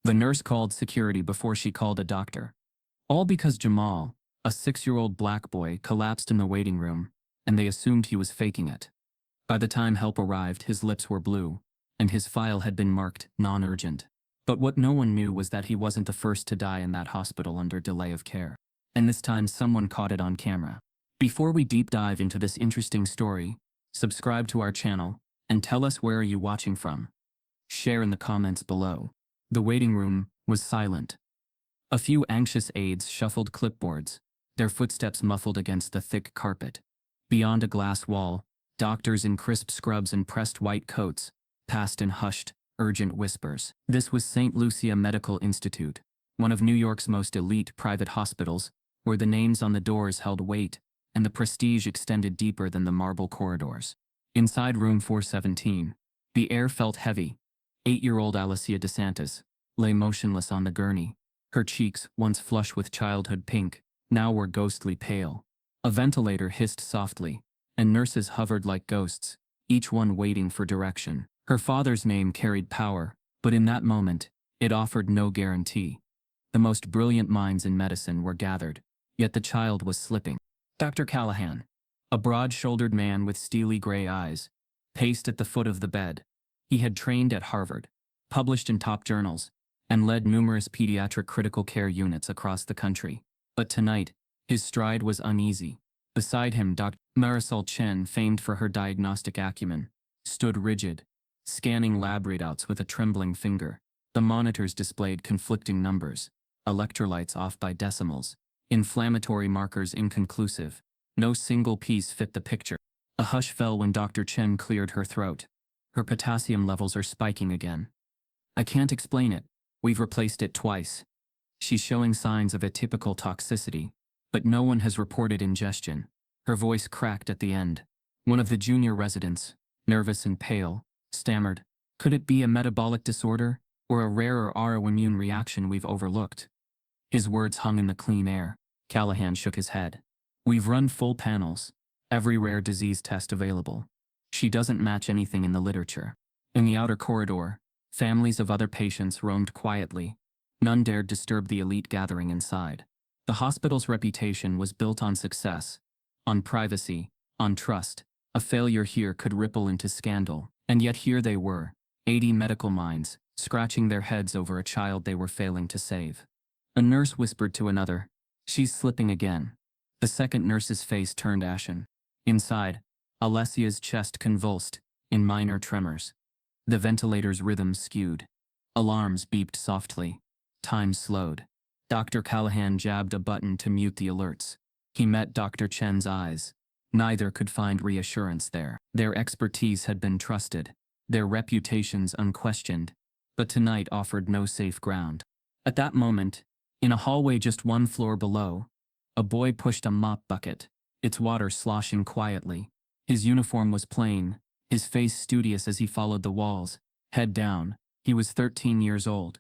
The nurse called security before she called a doctor. All because Jamal, a 6-year-old black boy, collapsed in the waiting room, and they assumed he was faking it. By the time help arrived, his lips were blue, and his file had been marked non-urgent. But what no one knew was that he wasn't the first to die in that hospital under delay of care. And this time someone caught it on camera. Before we deep dive into this interesting story, subscribe to our channel, and tell us where are you watching from. Share in the comments below. The waiting room was silent. A few anxious aides shuffled clipboards, their footsteps muffled against the thick carpet. Beyond a glass wall, doctors in crisp scrubs and pressed white coats passed in hushed, urgent whispers. This was St. Lucia Medical Institute, one of New York's most elite private hospitals, where the names on the doors held weight and the prestige extended deeper than the marble corridors. Inside room 417, the air felt heavy. 8-year-old Alicia DeSantis lay motionless on the gurney. Her cheeks, once flush with childhood pink, now were ghostly pale. A ventilator hissed softly, and nurses hovered like ghosts, each one waiting for direction. Her father's name carried power, but in that moment, it offered no guarantee. The most brilliant minds in medicine were gathered, yet the child was slipping. Dr. Callahan, a broad-shouldered man with steely gray eyes, paced at the foot of the bed. He had trained at Harvard, published in top journals, and led numerous pediatric critical care units across the country. But tonight, his stride was uneasy. Beside him, Dr. Marisol Chen, famed for her diagnostic acumen, stood rigid, scanning lab readouts with a trembling finger. The monitors displayed conflicting numbers, electrolytes off by decimals, inflammatory markers inconclusive. No single piece fit the picture. A hush fell when Dr. Chen cleared her throat. Her potassium levels are spiking again. I can't explain it. We've replaced it twice. She's showing signs of atypical toxicity, but no one has reported ingestion. Her voice cracked at the end. One of the junior residents, nervous and pale, stammered, "Could it be a metabolic disorder, or a rare or autoimmune reaction we've overlooked?" His words hung in the clean air. Callahan shook his head. "We've run full panels, every rare disease test available. She doesn't match anything in the literature." In the outer corridor, families of other patients roamed quietly. None dared disturb the elite gathering inside. The hospital's reputation was built on success, on privacy, on trust. A failure here could ripple into scandal. And yet here they were, 80 medical minds, scratching their heads over a child they were failing to save. A nurse whispered to another, "She's slipping again." The second nurse's face turned ashen. Inside, Alessia's chest convulsed, in minor tremors. The ventilator's rhythm skewed. Alarms beeped softly. Time slowed. Dr. Callahan jabbed a button to mute the alerts. He met Dr. Chen's eyes. Neither could find reassurance there. Their expertise had been trusted, their reputations unquestioned, but tonight offered no safe ground. At that moment, in a hallway just one floor below, a boy pushed a mop bucket, its water sloshing quietly. His uniform was plain, his face studious as he followed the walls, head down. He was 13 years old.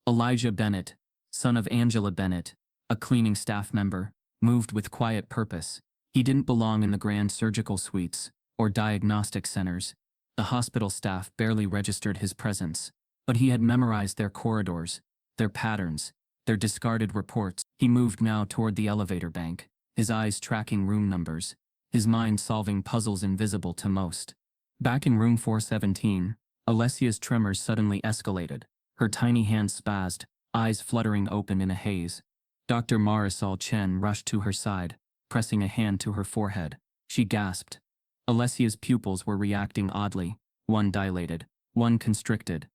Elijah Bennett, son of Angela Bennett, a cleaning staff member, moved with quiet purpose. He didn't belong in the grand surgical suites or diagnostic centers. The hospital staff barely registered his presence, but he had memorized their corridors, their patterns, their discarded reports. He moved now toward the elevator bank, his eyes tracking room numbers, his mind solving puzzles invisible to most. Back in room 417, Alessia's tremors suddenly escalated. Her tiny hands spazzed, eyes fluttering open in a haze. Dr. Marisol Chen rushed to her side, pressing a hand to her forehead. She gasped. Alessia's pupils were reacting oddly, one dilated, one constricted.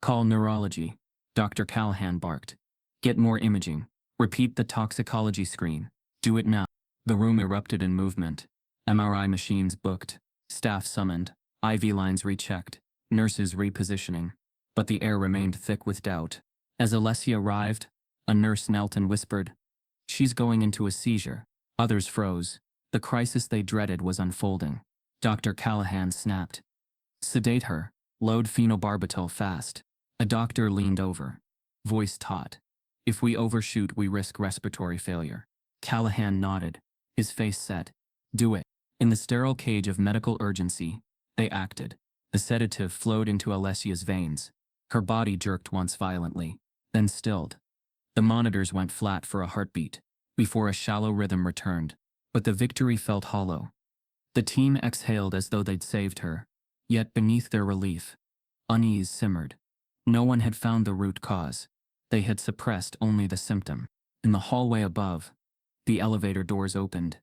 "Call neurology," Dr. Callahan barked. "Get more imaging. Repeat the toxicology screen. Do it now." The room erupted in movement. MRI machines booked, staff summoned, IV lines rechecked, nurses repositioning. But the air remained thick with doubt. As Alessia arrived, a nurse knelt and whispered, "She's going into a seizure." Others froze. The crisis they dreaded was unfolding. Dr. Callahan snapped, "Sedate her. Load phenobarbital fast." A doctor leaned over, voice taut. "If we overshoot, we risk respiratory failure." Callahan nodded, his face set. "Do it." In the sterile cage of medical urgency, they acted. The sedative flowed into Alessia's veins. Her body jerked once violently, then stilled. The monitors went flat for a heartbeat, before a shallow rhythm returned. But the victory felt hollow. The team exhaled as though they'd saved her, yet beneath their relief, unease simmered. No one had found the root cause. They had suppressed only the symptom. In the hallway above, the elevator doors opened.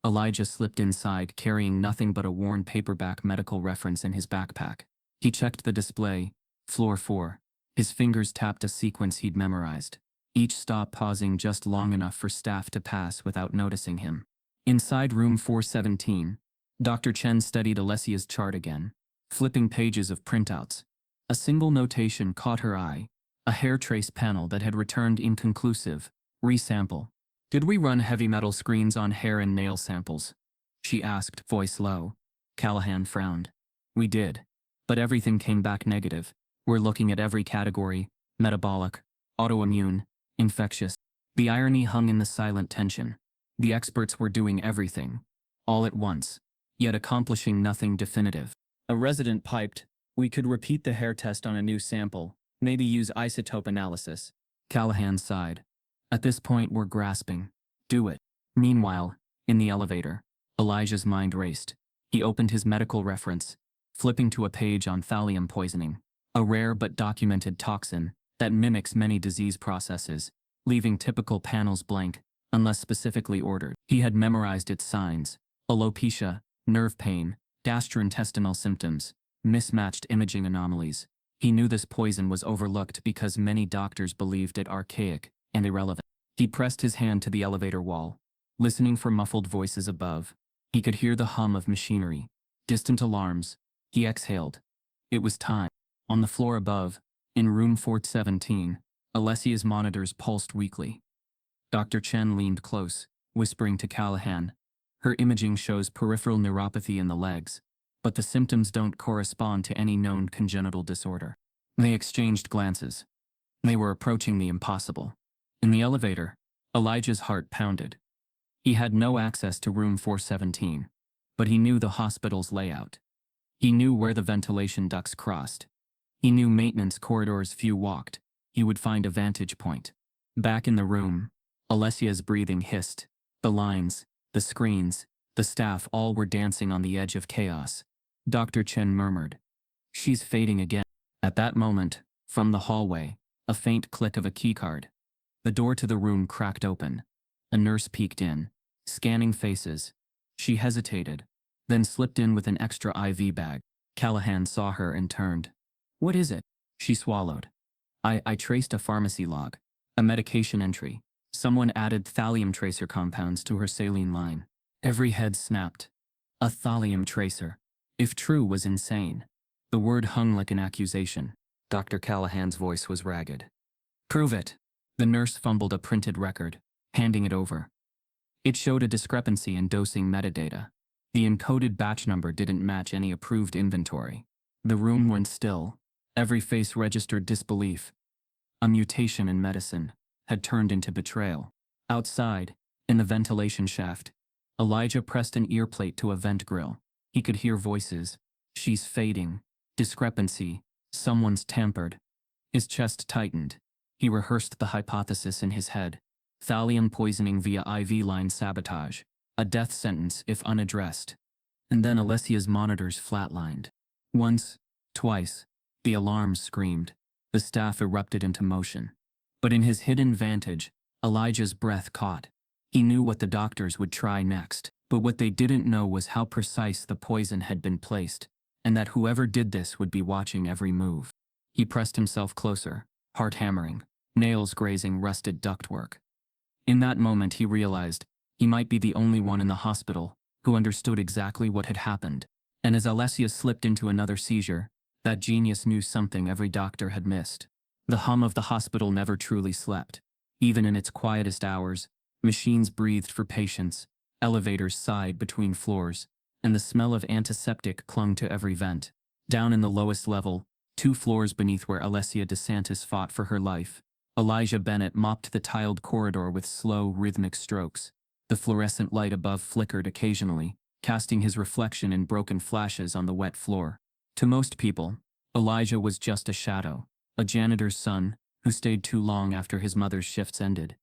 Elijah slipped inside, carrying nothing but a worn paperback medical reference in his backpack. He checked the display, floor 4. His fingers tapped a sequence he'd memorized, each stop pausing just long enough for staff to pass without noticing him. Inside room 417, Dr. Chen studied Alessia's chart again, flipping pages of printouts. A single notation caught her eye, a hair trace panel that had returned inconclusive. Resample. Did we run heavy metal screens on hair and nail samples? She asked, voice low. Callahan frowned. We did. But everything came back negative. We're looking at every category: metabolic, autoimmune, infectious. The irony hung in the silent tension. The experts were doing everything, all at once, yet accomplishing nothing definitive. A resident piped, we could repeat the hair test on a new sample, maybe use isotope analysis. Callahan sighed. At this point we're grasping. Do it. Meanwhile, in the elevator, Elijah's mind raced. He opened his medical reference, flipping to a page on thallium poisoning, a rare but documented toxin that mimics many disease processes, leaving typical panels blank, unless specifically ordered. He had memorized its signs: alopecia, nerve pain, gastrointestinal symptoms, mismatched imaging anomalies. He knew this poison was overlooked because many doctors believed it archaic and irrelevant. He pressed his hand to the elevator wall, listening for muffled voices above. He could hear the hum of machinery, distant alarms. He exhaled. It was time. On the floor above, in room 417, Alessia's monitors pulsed weakly. Dr. Chen leaned close, whispering to Callahan. Her imaging shows peripheral neuropathy in the legs, but the symptoms don't correspond to any known congenital disorder. They exchanged glances. They were approaching the impossible. In the elevator, Elijah's heart pounded. He had no access to room 417, but he knew the hospital's layout. He knew where the ventilation ducts crossed. He knew maintenance corridors few walked. He would find a vantage point. Back in the room, Alessia's breathing hissed. The lines, the screens, the staff all were dancing on the edge of chaos. Dr. Chen murmured, "She's fading again." At that moment, from the hallway, a faint click of a keycard. The door to the room cracked open. A nurse peeked in, scanning faces. She hesitated, then slipped in with an extra IV bag. Callahan saw her and turned. "What is it?" She swallowed. I traced a pharmacy log, a medication entry. Someone added thallium tracer compounds to her saline line. Every head snapped. A thallium tracer. If true, was insane. The word hung like an accusation. Dr. Callahan's voice was ragged. "Prove it." The nurse fumbled a printed record, handing it over. It showed a discrepancy in dosing metadata. The encoded batch number didn't match any approved inventory. The room went still. Every face registered disbelief. A mutation in medicine had turned into betrayal. Outside, in the ventilation shaft, Elijah pressed an earplate to a vent grill. He could hear voices. "She's fading. Discrepancy. Someone's tampered." His chest tightened. He rehearsed the hypothesis in his head. Thallium poisoning via IV line sabotage. A death sentence if unaddressed. And then Alessia's monitors flatlined. Once, twice, the alarms screamed. The staff erupted into motion. But in his hidden vantage, Elijah's breath caught. He knew what the doctors would try next, but what they didn't know was how precise the poison had been placed, and that whoever did this would be watching every move. He pressed himself closer, heart hammering, nails grazing rusted ductwork. In that moment he realized he might be the only one in the hospital who understood exactly what had happened. And as Alessia slipped into another seizure, that genius knew something every doctor had missed. The hum of the hospital never truly slept. Even in its quietest hours, machines breathed for patients, elevators sighed between floors, and the smell of antiseptic clung to every vent. Down in the lowest level, 2 floors beneath where Alessia DeSantis fought for her life, Elijah Bennett mopped the tiled corridor with slow, rhythmic strokes. The fluorescent light above flickered occasionally, casting his reflection in broken flashes on the wet floor. To most people, Elijah was just a shadow, a janitor's son who stayed too long after his mother's shifts ended.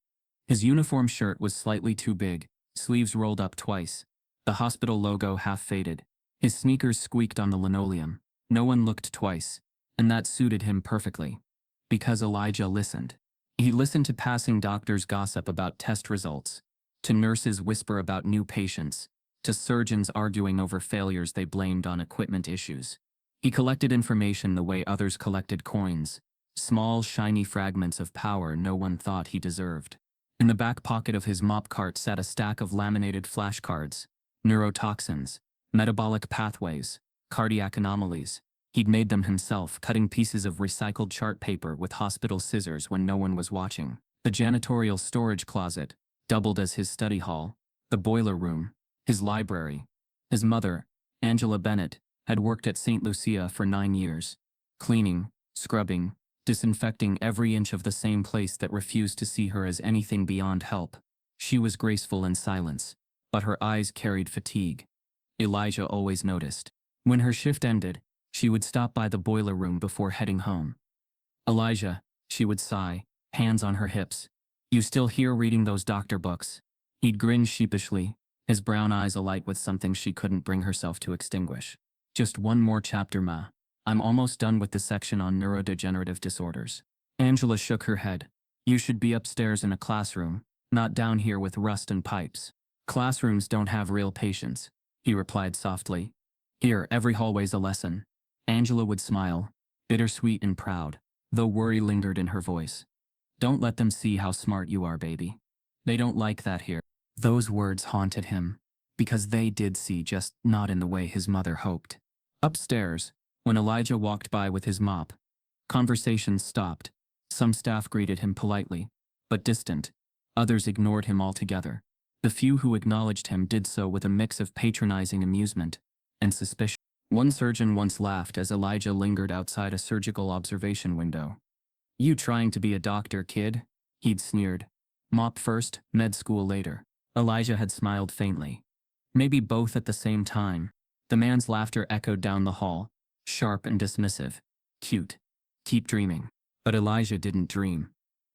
His uniform shirt was slightly too big, sleeves rolled up twice, the hospital logo half faded. His sneakers squeaked on the linoleum. No one looked twice, and that suited him perfectly. Because Elijah listened. He listened to passing doctors' gossip about test results, to nurses' whisper about new patients, to surgeons arguing over failures they blamed on equipment issues. He collected information the way others collected coins, small, shiny fragments of power no one thought he deserved. In the back pocket of his mop cart sat a stack of laminated flashcards, neurotoxins, metabolic pathways, cardiac anomalies. He'd made them himself, cutting pieces of recycled chart paper with hospital scissors when no one was watching. The janitorial storage closet doubled as his study hall, the boiler room, his library. His mother, Angela Bennett, had worked at St. Lucia for 9 years, cleaning, scrubbing, disinfecting every inch of the same place that refused to see her as anything beyond help. She was graceful in silence, but her eyes carried fatigue. Elijah always noticed. When her shift ended, she would stop by the boiler room before heading home. "Elijah," she would sigh, hands on her hips. "You still here reading those doctor books?" He'd grin sheepishly, his brown eyes alight with something she couldn't bring herself to extinguish. "Just one more chapter, Ma. I'm almost done with the section on neurodegenerative disorders." Angela shook her head. "You should be upstairs in a classroom, not down here with rust and pipes." "Classrooms don't have real patients," he replied softly. "Here, every hallway's a lesson." Angela would smile, bittersweet and proud, though worry lingered in her voice. "Don't let them see how smart you are, baby. They don't like that here." Those words haunted him, because they did see, just not in the way his mother hoped. Upstairs, when Elijah walked by with his mop, conversations stopped. Some staff greeted him politely, but distant. Others ignored him altogether. The few who acknowledged him did so with a mix of patronizing amusement and suspicion. One surgeon once laughed as Elijah lingered outside a surgical observation window. "You trying to be a doctor, kid?" he'd sneered. "Mop first, med school later." Elijah had smiled faintly. Maybe both at the same time. The man's laughter echoed down the hall, sharp and dismissive. "Cute. Keep dreaming." But Elijah didn't dream.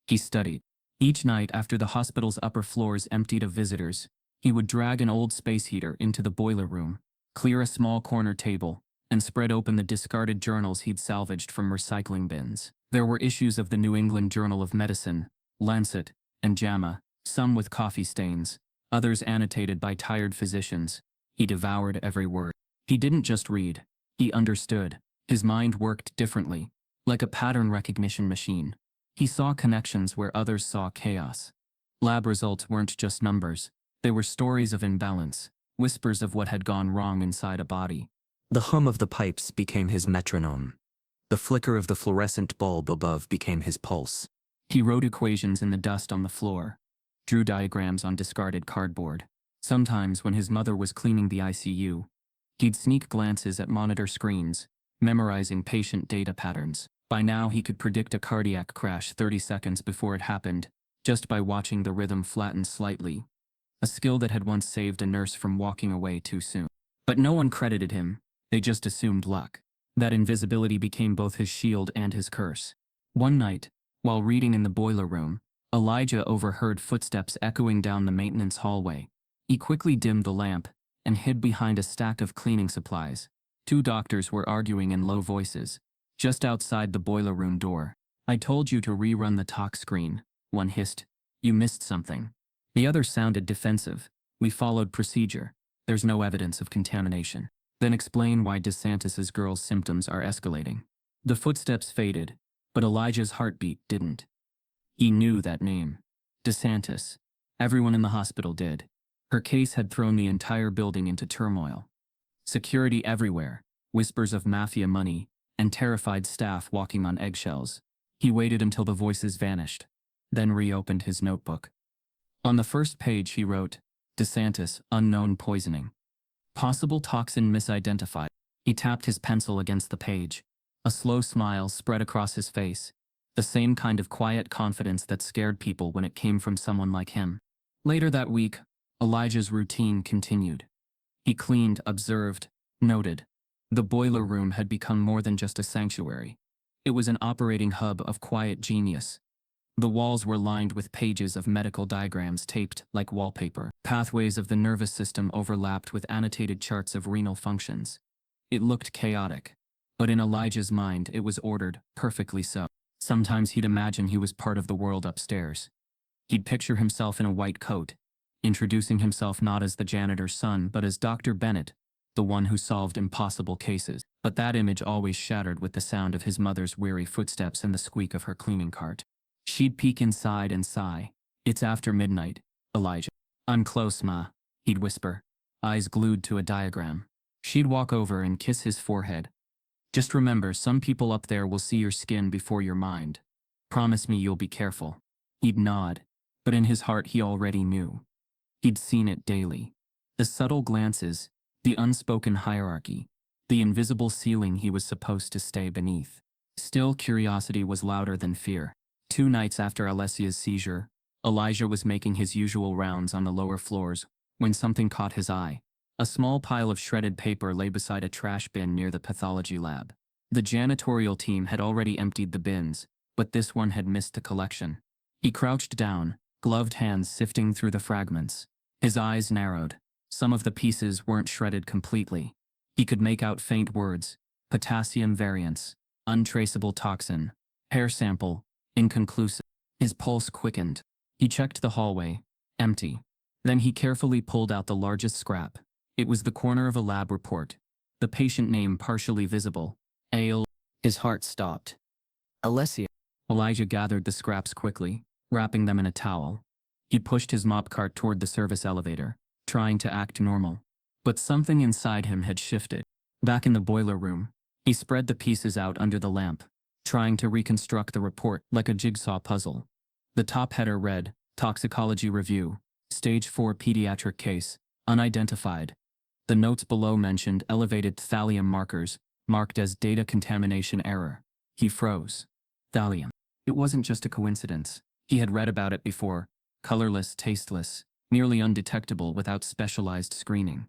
He studied. Each night after the hospital's upper floors emptied of visitors, he would drag an old space heater into the boiler room, clear a small corner table, and spread open the discarded journals he'd salvaged from recycling bins. There were issues of the New England Journal of Medicine, Lancet, and JAMA, some with coffee stains, others annotated by tired physicians. He devoured every word. He didn't just read. He understood. His mind worked differently, like a pattern recognition machine. He saw connections where others saw chaos. Lab results weren't just numbers. They were stories of imbalance, whispers of what had gone wrong inside a body. The hum of the pipes became his metronome. The flicker of the fluorescent bulb above became his pulse. He wrote equations in the dust on the floor, drew diagrams on discarded cardboard. Sometimes when his mother was cleaning the ICU, he'd sneak glances at monitor screens, memorizing patient data patterns. By now he could predict a cardiac crash 30 seconds before it happened, just by watching the rhythm flatten slightly. A skill that had once saved a nurse from walking away too soon. But no one credited him. They just assumed luck. That invisibility became both his shield and his curse. One night, while reading in the boiler room, Elijah overheard footsteps echoing down the maintenance hallway. He quickly dimmed the lamp and hid behind a stack of cleaning supplies. 2 doctors were arguing in low voices, just outside the boiler room door. "I told you to rerun the talk screen," one hissed. "You missed something." The other sounded defensive. "We followed procedure. There's no evidence of contamination." "Then explain why DeSantis's girl's symptoms are escalating." The footsteps faded, but Elijah's heartbeat didn't. He knew that name. DeSantis. Everyone in the hospital did. Her case had thrown the entire building into turmoil. Security everywhere, whispers of MAFIA money, and terrified staff walking on eggshells. He waited until the voices vanished, then reopened his notebook. On the first page he wrote, "DeSantis, unknown poisoning. Possible toxin misidentified." He tapped his pencil against the page. A slow smile spread across his face, the same kind of quiet confidence that scared people when it came from someone like him. Later that week, Elijah's routine continued. He cleaned, observed, noted. The boiler room had become more than just a sanctuary. It was an operating hub of quiet genius. The walls were lined with pages of medical diagrams taped like wallpaper. Pathways of the nervous system overlapped with annotated charts of renal functions. It looked chaotic, but in Elijah's mind it was ordered, perfectly so. Sometimes he'd imagine he was part of the world upstairs. He'd picture himself in a white coat, introducing himself not as the janitor's son but as Dr. Bennett, the one who solved impossible cases. But that image always shattered with the sound of his mother's weary footsteps and the squeak of her cleaning cart. She'd peek inside and sigh. "It's after midnight, Elijah." "I'm close, Ma," he'd whisper, eyes glued to a diagram. She'd walk over and kiss his forehead. "Just remember, some people up there will see your skin before your mind. Promise me you'll be careful." He'd nod, but in his heart he already knew. He'd seen it daily. The subtle glances, the unspoken hierarchy, the invisible ceiling he was supposed to stay beneath. Still, curiosity was louder than fear. 2 nights after Alessia's seizure, Elijah was making his usual rounds on the lower floors when something caught his eye. A small pile of shredded paper lay beside a trash bin near the pathology lab. The janitorial team had already emptied the bins, but this one had missed the collection. He crouched down, gloved hands sifting through the fragments. His eyes narrowed. Some of the pieces weren't shredded completely. He could make out faint words: potassium variance, untraceable toxin, hair sample, inconclusive. His pulse quickened. He checked the hallway. Empty. Then he carefully pulled out the largest scrap. It was the corner of a lab report. The patient name partially visible. Ale. His heart stopped. Alessia. Elijah gathered the scraps quickly, wrapping them in a towel. He pushed his mop cart toward the service elevator, trying to act normal. But something inside him had shifted. Back in the boiler room, he spread the pieces out under the lamp, trying to reconstruct the report like a jigsaw puzzle. The top header read, "Toxicology Review, Stage 4 Pediatric Case, Unidentified." The notes below mentioned elevated thallium markers, marked as data contamination error. He froze. Thallium. It wasn't just a coincidence. He had read about it before. Colorless, tasteless, nearly undetectable without specialized screening.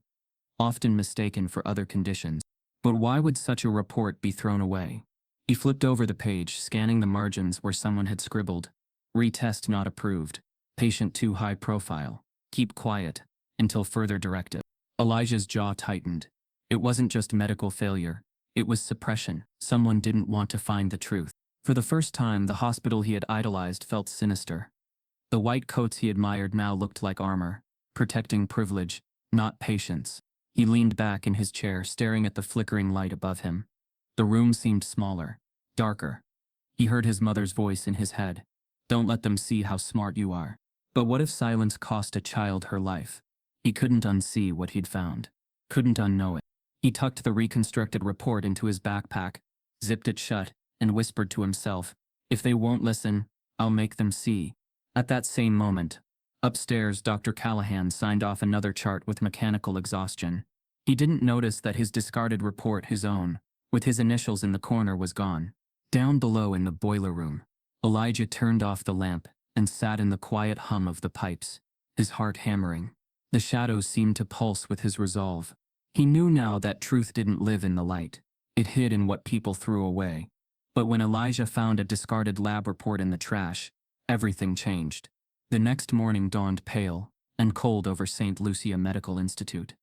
Often mistaken for other conditions. But why would such a report be thrown away? He flipped over the page, scanning the margins where someone had scribbled, "Retest not approved. Patient too high profile. Keep quiet until further directive." Elijah's jaw tightened. It wasn't just medical failure. It was suppression. Someone didn't want to find the truth. For the first time, the hospital he had idolized felt sinister. The white coats he admired now looked like armor, protecting privilege, not patients. He leaned back in his chair, staring at the flickering light above him. The room seemed smaller, darker. He heard his mother's voice in his head. "Don't let them see how smart you are." But what if silence cost a child her life? He couldn't unsee what he'd found. Couldn't unknow it. He tucked the reconstructed report into his backpack, zipped it shut, and whispered to himself, "If they won't listen, I'll make them see." At that same moment, upstairs, Dr. Callahan signed off another chart with mechanical exhaustion. He didn't notice that his discarded report, his own, with his initials in the corner, was gone. Down below in the boiler room, Elijah turned off the lamp and sat in the quiet hum of the pipes, his heart hammering. The shadows seemed to pulse with his resolve. He knew now that truth didn't live in the light. It hid in what people threw away. But when Elijah found a discarded lab report in the trash, everything changed. The next morning dawned pale and cold over St. Lucia Medical Institute.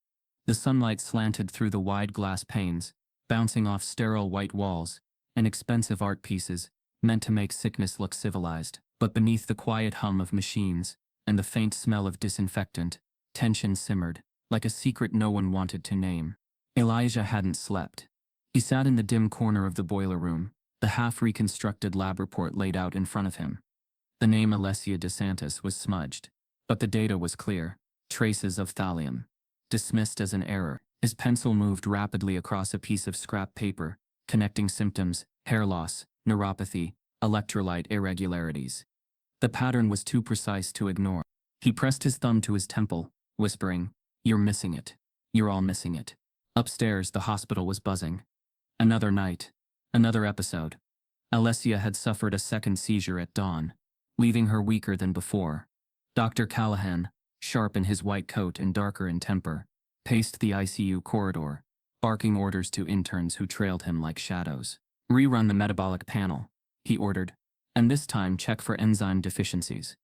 The sunlight slanted through the wide glass panes, bouncing off sterile white walls and expensive art pieces meant to make sickness look civilized. But beneath the quiet hum of machines and the faint smell of disinfectant, tension simmered, like a secret no one wanted to name. Elijah hadn't slept. He sat in the dim corner of the boiler room, the half-reconstructed lab report laid out in front of him. The name Alessia DeSantis was smudged, but the data was clear. Traces of thallium. Dismissed as an error. His pencil moved rapidly across a piece of scrap paper, connecting symptoms: hair loss, neuropathy, electrolyte irregularities. The pattern was too precise to ignore. He pressed his thumb to his temple, whispering, "You're missing it. You're all missing it." Upstairs, the hospital was buzzing. Another night. Another episode. Alessia had suffered a second seizure at dawn, leaving her weaker than before. Dr. Callahan, sharp in his white coat and darker in temper, paced the ICU corridor, barking orders to interns who trailed him like shadows. Rerun the metabolic panel, he ordered, and this time check for enzyme deficiencies.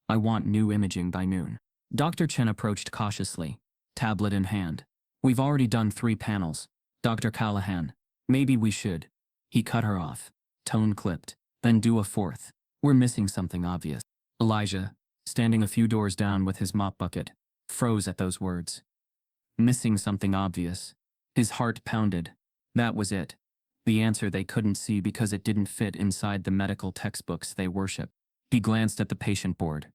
I want new imaging by noon. Dr. Chen approached cautiously, tablet in hand. We've already done 3 panels. Dr. Callahan, maybe we should. He cut her off, tone clipped. Then do a 4th. We're missing something obvious. Elijah, standing a few doors down with his mop bucket, froze at those words. Missing something obvious. His heart pounded. That was it. The answer they couldn't see because it didn't fit inside the medical textbooks they worship. He glanced at the patient board.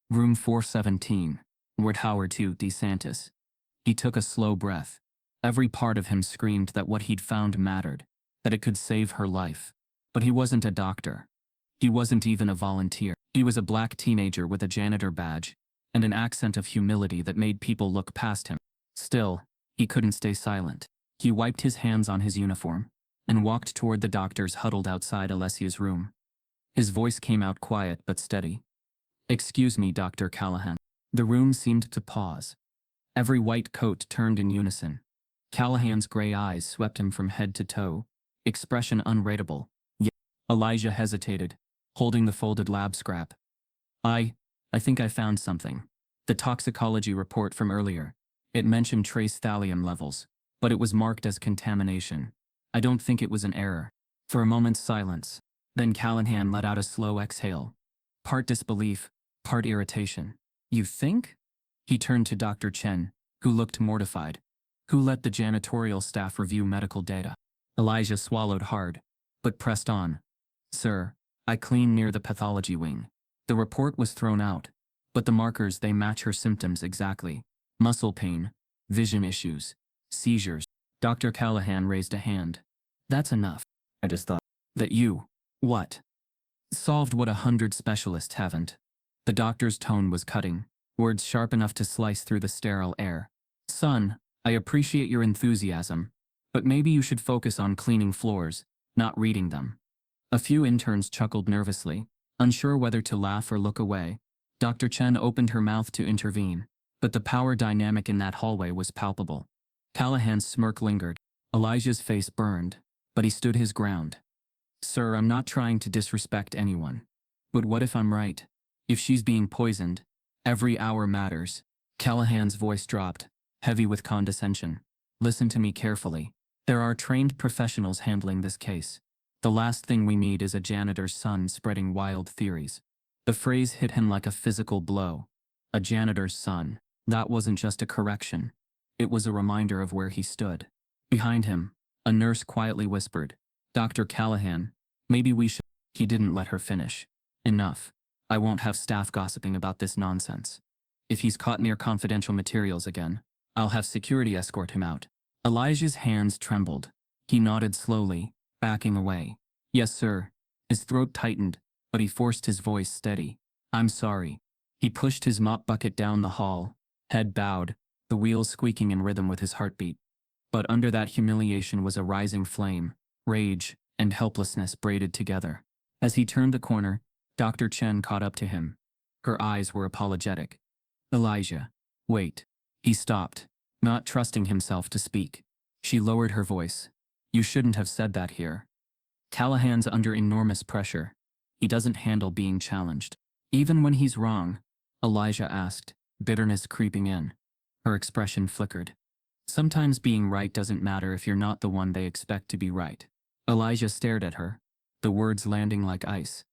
Room 417. Ward Howard 2 DeSantis. He took a slow breath. Every part of him screamed that what he'd found mattered, that it could save her life. But he wasn't a doctor. He wasn't even a volunteer. He was a black teenager with a janitor badge and an accent of humility that made people look past him. Still, he couldn't stay silent. He wiped his hands on his uniform and walked toward the doctors huddled outside Alessia's room. His voice came out quiet but steady. Excuse me, Dr. Callahan. The room seemed to pause. Every white coat turned in unison. Callahan's gray eyes swept him from head to toe, expression unreadable. Yet Elijah hesitated, holding the folded lab scrap. I think I found something. The toxicology report from earlier. It mentioned trace thallium levels, but it was marked as contamination. I don't think it was an error. For a moment's silence, then Callahan let out a slow exhale. Part disbelief, part irritation. You think? He turned to Dr. Chen, who looked mortified. Who let the janitorial staff review medical data? Elijah swallowed hard, but pressed on. Sir, I cleaned near the pathology wing. The report was thrown out, but the markers they match her symptoms exactly. Muscle pain, vision issues, seizures. Dr. Callahan raised a hand. That's enough. I just thought that you, what? Solved what 100 specialists haven't. The doctor's tone was cutting, words sharp enough to slice through the sterile air. Son, I appreciate your enthusiasm, but maybe you should focus on cleaning floors, not reading them. A few interns chuckled nervously, unsure whether to laugh or look away. Dr. Chen opened her mouth to intervene, but the power dynamic in that hallway was palpable. Callahan's smirk lingered. Elijah's face burned, but he stood his ground. Sir, I'm not trying to disrespect anyone. But what if I'm right? If she's being poisoned, every hour matters. Callahan's voice dropped, heavy with condescension. Listen to me carefully. There are trained professionals handling this case. The last thing we need is a janitor's son spreading wild theories. The phrase hit him like a physical blow. A janitor's son. That wasn't just a correction. It was a reminder of where he stood. Behind him, a nurse quietly whispered, Dr. Callahan, maybe we should. He didn't let her finish. Enough. I won't have staff gossiping about this nonsense. If he's caught near confidential materials again, I'll have security escort him out. Elijah's hands trembled. He nodded slowly, backing away. Yes, sir. His throat tightened, but he forced his voice steady. I'm sorry. He pushed his mop bucket down the hall, head bowed, the wheels squeaking in rhythm with his heartbeat. But under that humiliation was a rising flame, rage, and helplessness braided together. As he turned the corner, Dr. Chen caught up to him. Her eyes were apologetic. Elijah. Wait. He stopped, not trusting himself to speak. She lowered her voice. You shouldn't have said that here. Callahan's under enormous pressure. He doesn't handle being challenged. Even when he's wrong, Elijah asked, bitterness creeping in. Her expression flickered. Sometimes being right doesn't matter if you're not the one they expect to be right. Elijah stared at her, the words landing like ice.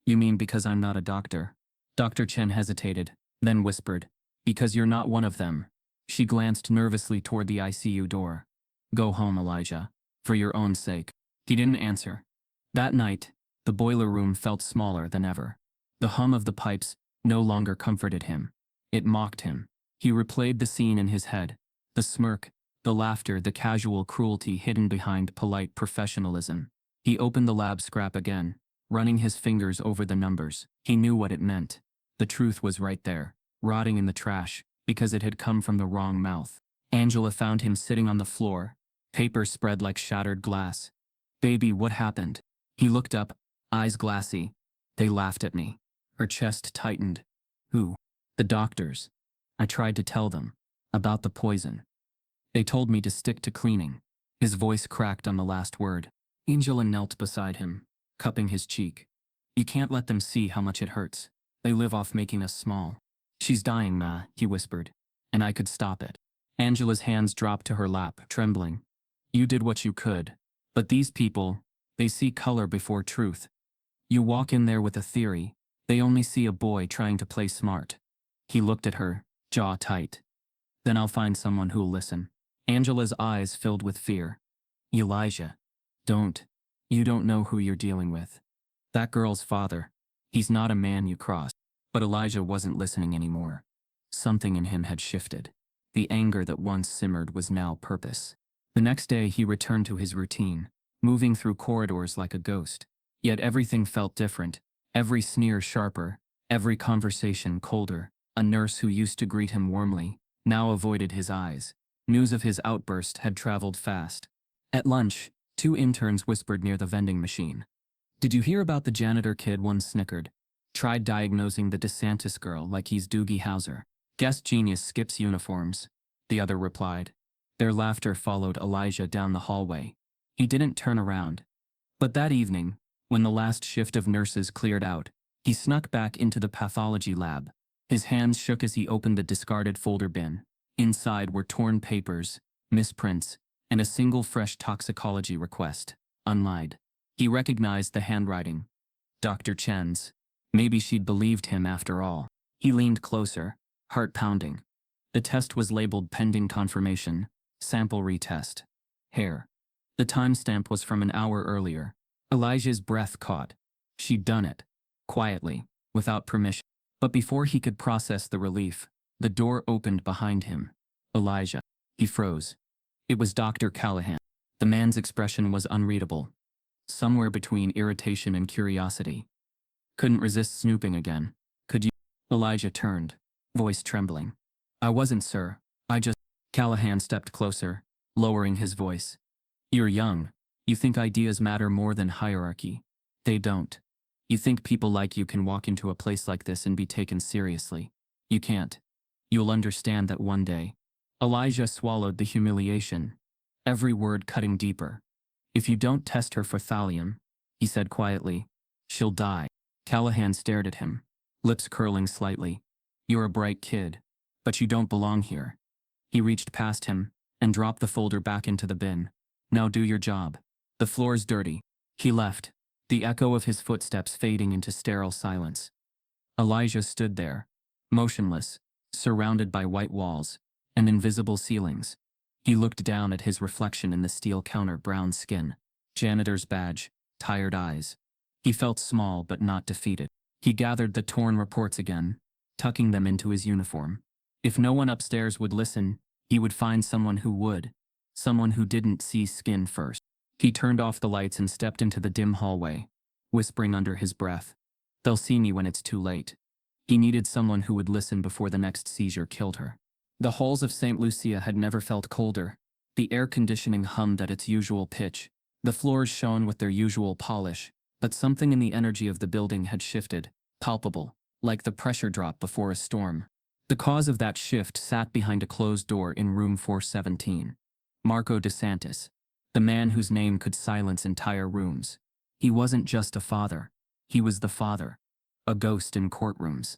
You mean because I'm not a doctor? Dr. Chen hesitated, then whispered, because you're not one of them. She glanced nervously toward the ICU door. Go home, Elijah. For your own sake. He didn't answer. That night, the boiler room felt smaller than ever. The hum of the pipes no longer comforted him. It mocked him. He replayed the scene in his head. The smirk, the laughter, the casual cruelty hidden behind polite professionalism. He opened the lab scrap again, running his fingers over the numbers. He knew what it meant. The truth was right there, rotting in the trash, because it had come from the wrong mouth. Angela found him sitting on the floor, paper spread like shattered glass. Baby, what happened? He looked up, eyes glassy. They laughed at me. Her chest tightened. Who? The doctors. I tried to tell them about the poison. They told me to stick to cleaning. His voice cracked on the last word. Angela knelt beside him, cupping his cheek. You can't let them see how much it hurts. They live off making us small. She's dying, Ma, he whispered. And I could stop it. Angela's hands dropped to her lap, trembling. You did what you could. But these people, they see color before truth. You walk in there with a theory. They only see a boy trying to play smart. He looked at her, jaw tight. Then I'll find someone who'll listen. Angela's eyes filled with fear. Elijah. Don't. You don't know who you're dealing with. That girl's father. He's not a man you cross. But Elijah wasn't listening anymore. Something in him had shifted. The anger that once simmered was now purpose. The next day he returned to his routine, moving through corridors like a ghost. Yet everything felt different, every sneer sharper, every conversation colder. A nurse who used to greet him warmly now avoided his eyes. News of his outburst had traveled fast. At lunch, 2 interns whispered near the vending machine. Did you hear about the janitor kid? One snickered. Tried diagnosing the DeSantis girl like he's Doogie Howser. Guess genius skips uniforms, the other replied. Their laughter followed Elijah down the hallway. He didn't turn around. But that evening, when the last shift of nurses cleared out, he snuck back into the pathology lab. His hands shook as he opened the discarded folder bin. Inside were torn papers, misprints, and a single fresh toxicology request, unlined. He recognized the handwriting. Dr. Chen's. Maybe she'd believed him after all. He leaned closer, heart pounding. The test was labeled pending confirmation, sample retest. Hair. The timestamp was from an hour earlier. Elijah's breath caught. She'd done it. Quietly, without permission. But before he could process the relief, the door opened behind him. Elijah. He froze. It was Dr. Callahan. The man's expression was unreadable. Somewhere between irritation and curiosity. Couldn't resist snooping again. Could you? Elijah turned, voice trembling. I wasn't, sir. I just... Callahan stepped closer, lowering his voice. You're young. You think ideas matter more than hierarchy. They don't. You think people like you can walk into a place like this and be taken seriously. You can't. You'll understand that one day. Elijah swallowed the humiliation, every word cutting deeper. If you don't test her for thallium, he said quietly, she'll die. Callahan stared at him, lips curling slightly. You're a bright kid, but you don't belong here. He reached past him and dropped the folder back into the bin. Now do your job. The floor's dirty. He left, the echo of his footsteps fading into sterile silence. Elijah stood there, motionless, surrounded by white walls and invisible ceilings. He looked down at his reflection in the steel counter, brown skin, janitor's badge, tired eyes. He felt small but not defeated. He gathered the torn reports again, tucking them into his uniform. If no one upstairs would listen, he would find someone who would. Someone who didn't see skin first. He turned off the lights and stepped into the dim hallway, whispering under his breath, they'll see me when it's too late. He needed someone who would listen before the next seizure killed her. The halls of St. Lucia had never felt colder. The air conditioning hummed at its usual pitch. The floors shone with their usual polish, but something in the energy of the building had shifted, palpable, like the pressure drop before a storm. The cause of that shift sat behind a closed door in room 417. Marco DeSantis, the man whose name could silence entire rooms. He wasn't just a father. He was the father. A ghost in courtrooms.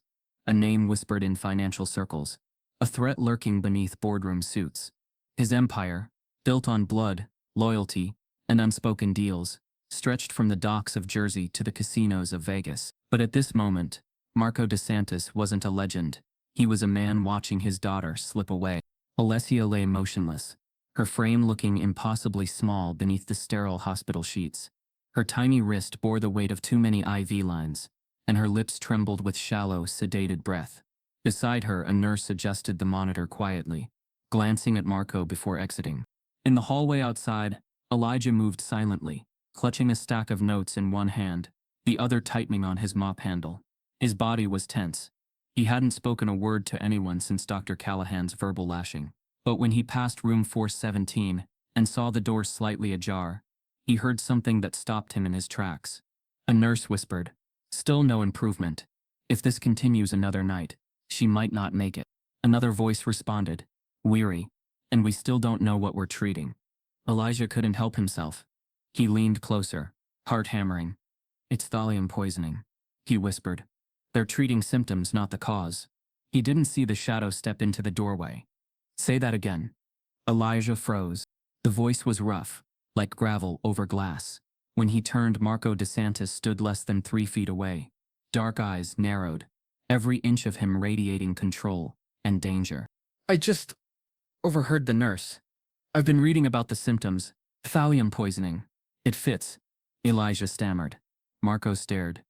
A name whispered in financial circles. A threat lurking beneath boardroom suits. His empire, built on blood, loyalty, and unspoken deals, stretched from the docks of Jersey to the casinos of Vegas. But at this moment, Marco DeSantis wasn't a legend. He was a man watching his daughter slip away. Alessia lay motionless, her frame looking impossibly small beneath the sterile hospital sheets. Her tiny wrist bore the weight of too many IV lines, and her lips trembled with shallow, sedated breath. Beside her, a nurse adjusted the monitor quietly, glancing at Marco before exiting. In the hallway outside, Elijah moved silently, clutching a stack of notes in one hand, the other tightening on his mop handle. His body was tense. He hadn't spoken a word to anyone since Dr. Callahan's verbal lashing. But when he passed room 417 and saw the door slightly ajar, he heard something that stopped him in his tracks. A nurse whispered, "Still no improvement. If this continues another night, she might not make it." Another voice responded, "Weary, and we still don't know what we're treating." Elijah couldn't help himself. He leaned closer, heart hammering. It's thallium poisoning, he whispered. They're treating symptoms, not the cause. He didn't see the shadow step into the doorway. Say that again. Elijah froze. The voice was rough, like gravel over glass. When he turned, Marco DeSantis stood less than 3 feet away. Dark eyes narrowed, every inch of him radiating control and danger. I just overheard the nurse. I've been reading about the symptoms. Thallium poisoning. It fits. Elijah stammered. Marco stared.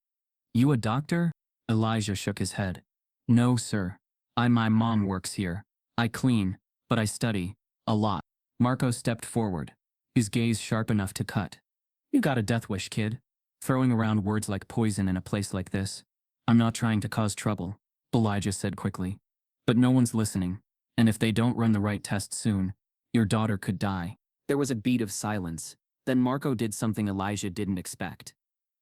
You a doctor? Elijah shook his head. No, sir. My mom works here. I clean, but I study. A lot. Marco stepped forward, his gaze sharp enough to cut. You got a death wish, kid. Throwing around words like poison in a place like this. I'm not trying to cause trouble, Elijah said quickly. But no one's listening, and if they don't run the right test soon, your daughter could die. There was a beat of silence. Then Marco did something Elijah didn't expect.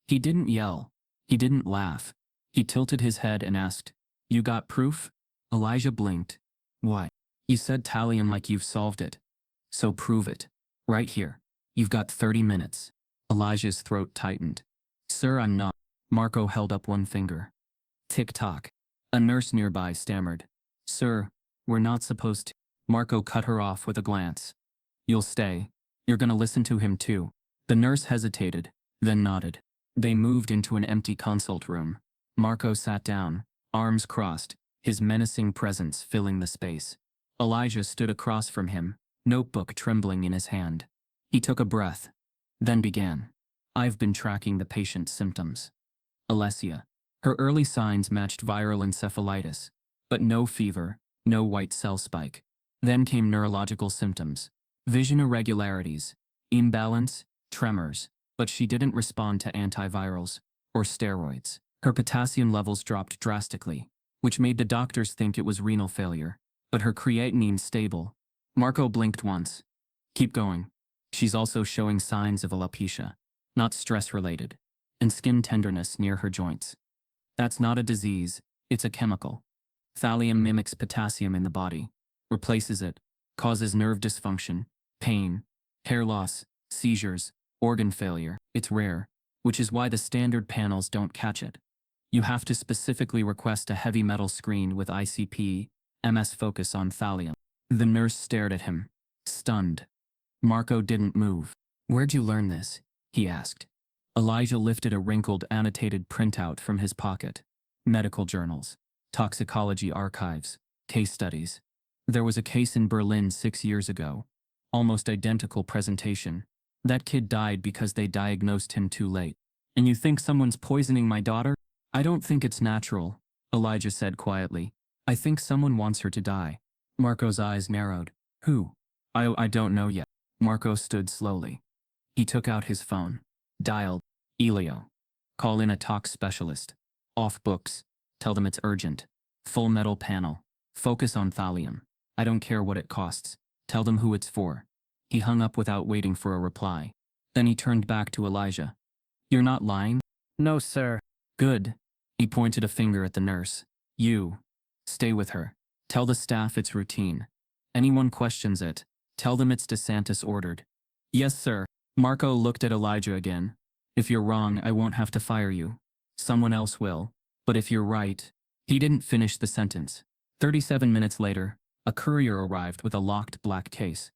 He didn't yell. He didn't laugh. He tilted his head and asked, You got proof? Elijah blinked. Why? You said thallium like you've solved it. So prove it. Right here. You've got 30 minutes. Elijah's throat tightened. Sir, I'm not. Marco held up one finger. Tick-tock. A nurse nearby stammered. Sir, we're not supposed to. Marco cut her off with a glance. You'll stay. You're gonna listen to him too. The nurse hesitated, then nodded. They moved into an empty consult room. Marco sat down, arms crossed, his menacing presence filling the space. Elijah stood across from him, notebook trembling in his hand. He took a breath, then began. I've been tracking the patient's symptoms. Alessia. Her early signs matched viral encephalitis, but no fever, no white cell spike. Then came neurological symptoms, vision irregularities, imbalance, tremors, but she didn't respond to antivirals or steroids. Her potassium levels dropped drastically, which made the doctors think it was renal failure, but her creatinine stable. Marco blinked once. Keep going. She's also showing signs of alopecia, not stress-related, and skin tenderness near her joints. That's not a disease, it's a chemical. Thallium mimics potassium in the body, replaces it, causes nerve dysfunction, pain, hair loss, seizures, organ failure. It's rare, which is why the standard panels don't catch it. You have to specifically request a heavy metal screen with ICP, MS focus on thallium. The nurse stared at him, stunned. Marco didn't move. Where'd you learn this? He asked. Elijah lifted a wrinkled annotated printout from his pocket. Medical journals, toxicology archives, case studies. There was a case in Berlin 6 years ago. Almost identical presentation. That kid died because they diagnosed him too late. And you think someone's poisoning my daughter? I don't think it's natural, Elijah said quietly. I think someone wants her to die. Marco's eyes narrowed. Who? I don't know yet. Marco stood slowly. He took out his phone. Dialed. Elio. Call in a tox specialist. Off books. Tell them it's urgent. Full metal panel. Focus on thallium. I don't care what it costs. Tell them who it's for. He hung up without waiting for a reply. Then he turned back to Elijah. You're not lying? No, sir. Good. He pointed a finger at the nurse. You. Stay with her. Tell the staff it's routine. Anyone questions it, tell them it's DeSantis ordered. Yes, sir. Marco looked at Elijah again. If you're wrong, I won't have to fire you. Someone else will. But if you're right. He didn't finish the sentence. 37 minutes later, a courier arrived with a locked black case.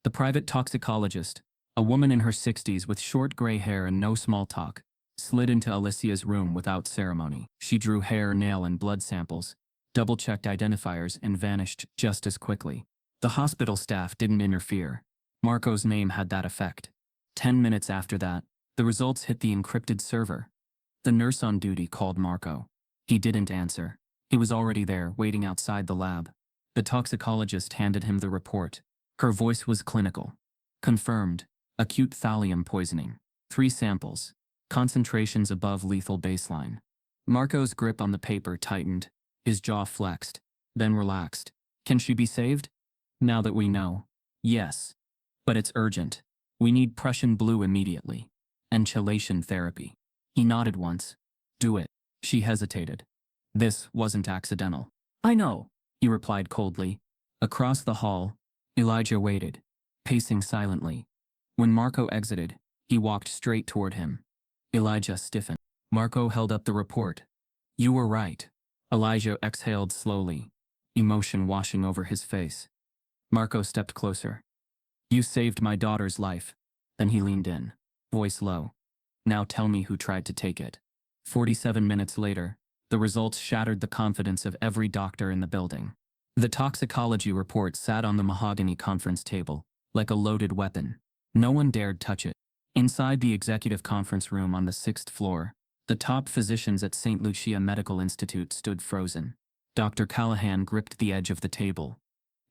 The private toxicologist, a woman in her 60s with short gray hair and no small talk, slid into Alessia's room without ceremony. She drew hair, nail, and blood samples, double-checked identifiers, and vanished just as quickly. The hospital staff didn't interfere. Marco's name had that effect. 10 minutes after that, the results hit the encrypted server. The nurse on duty called Marco. He didn't answer. He was already there, waiting outside the lab. The toxicologist handed him the report. Her voice was clinical. Confirmed. Acute thallium poisoning. 3 samples. Concentrations above lethal baseline. Marco's grip on the paper tightened. His jaw flexed, then relaxed. Can she be saved? Now that we know. Yes. But it's urgent. We need Prussian blue immediately. And chelation therapy. He nodded once. Do it. She hesitated. This wasn't accidental. I know, he replied coldly. Across the hall, Elijah waited, pacing silently. When Marco exited, He walked straight toward him. Elijah stiffened. Marco held up the report. You were right. Elijah exhaled slowly, emotion washing over his face. Marco stepped closer. You saved my daughter's life. Then he leaned in, voice low. Now tell me who tried to take it. 47 minutes later, the results shattered the confidence of every doctor in the building. The toxicology report sat on the mahogany conference table, like a loaded weapon. No one dared touch it. Inside the executive conference room on the 6th floor, the top physicians at St. Lucia Medical Institute stood frozen. Dr. Callahan gripped the edge of the table.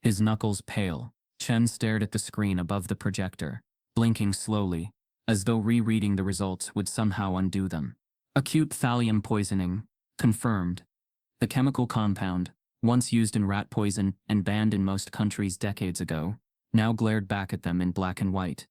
His knuckles pale, Chen stared at the screen above the projector, blinking slowly, as though rereading the results would somehow undo them. Acute thallium poisoning, confirmed. The chemical compound, once used in rat poison and banned in most countries decades ago, now glared back at them in black and white.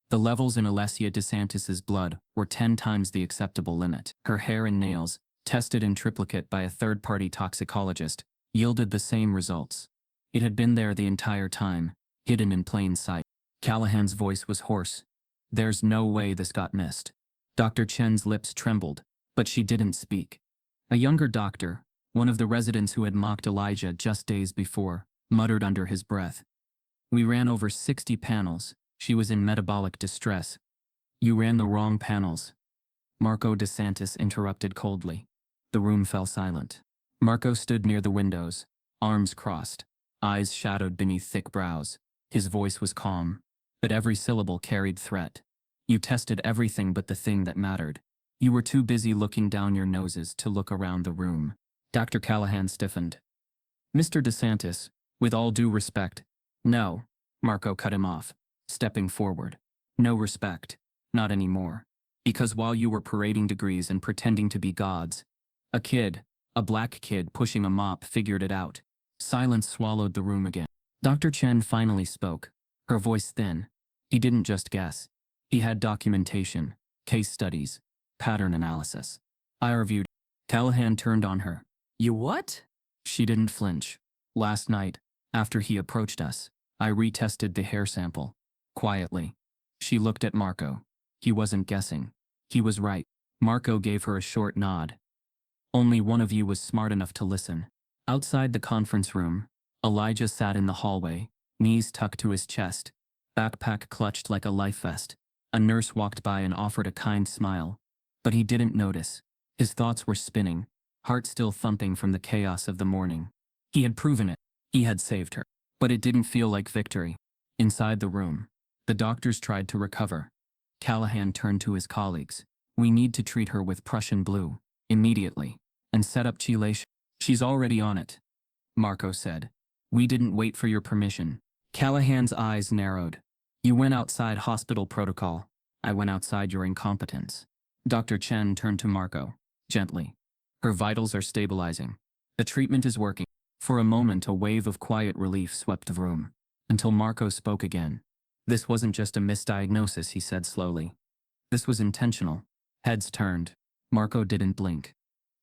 The levels in Alessia DeSantis's blood were 10 times the acceptable limit. Her hair and nails, tested in triplicate by a third-party toxicologist, yielded the same results. It had been there the entire time, hidden in plain sight. Callahan's voice was hoarse. There's no way this got missed. Dr. Chen's lips trembled, but she didn't speak. A younger doctor, one of the residents who had mocked Elijah just days before, muttered under his breath. We ran over 60 panels. She was in metabolic distress. You ran the wrong panels. Marco DeSantis interrupted coldly. The room fell silent. Marco stood near the windows, arms crossed, eyes shadowed beneath thick brows. His voice was calm, but every syllable carried threat. You tested everything but the thing that mattered. You were too busy looking down your noses to look around the room. Dr. Callahan stiffened. Mr. DeSantis, with all due respect. No, Marco cut him off, stepping forward. No respect. Not anymore. Because while you were parading degrees and pretending to be gods, a kid, a black kid pushing a mop, figured it out. Silence swallowed the room again. Dr. Chen finally spoke, her voice thin. He didn't just guess. He had documentation, case studies, pattern analysis. I reviewed. Callahan turned on her. You what? She didn't flinch. Last night, after he approached us, I retested the hair sample. Quietly. She looked at Marco. He wasn't guessing. He was right. Marco gave her a short nod. Only one of you was smart enough to listen. Outside the conference room, Elijah sat in the hallway, knees tucked to his chest, backpack clutched like a life vest. A nurse walked by and offered a kind smile, but he didn't notice. His thoughts were spinning, heart still thumping from the chaos of the morning. He had proven it. He had saved her. But it didn't feel like victory. Inside the room, the doctors tried to recover. Callahan turned to his colleagues. We need to treat her with Prussian blue, immediately, and set up chelation. She's already on it, Marco said. We didn't wait for your permission. Callahan's eyes narrowed. You went outside hospital protocol. I went outside your incompetence. Dr. Chen turned to Marco, gently. Her vitals are stabilizing. The treatment is working. For a moment, a wave of quiet relief swept the room, until Marco spoke again. This wasn't just a misdiagnosis, he said slowly. This was intentional. Heads turned. Marco didn't blink.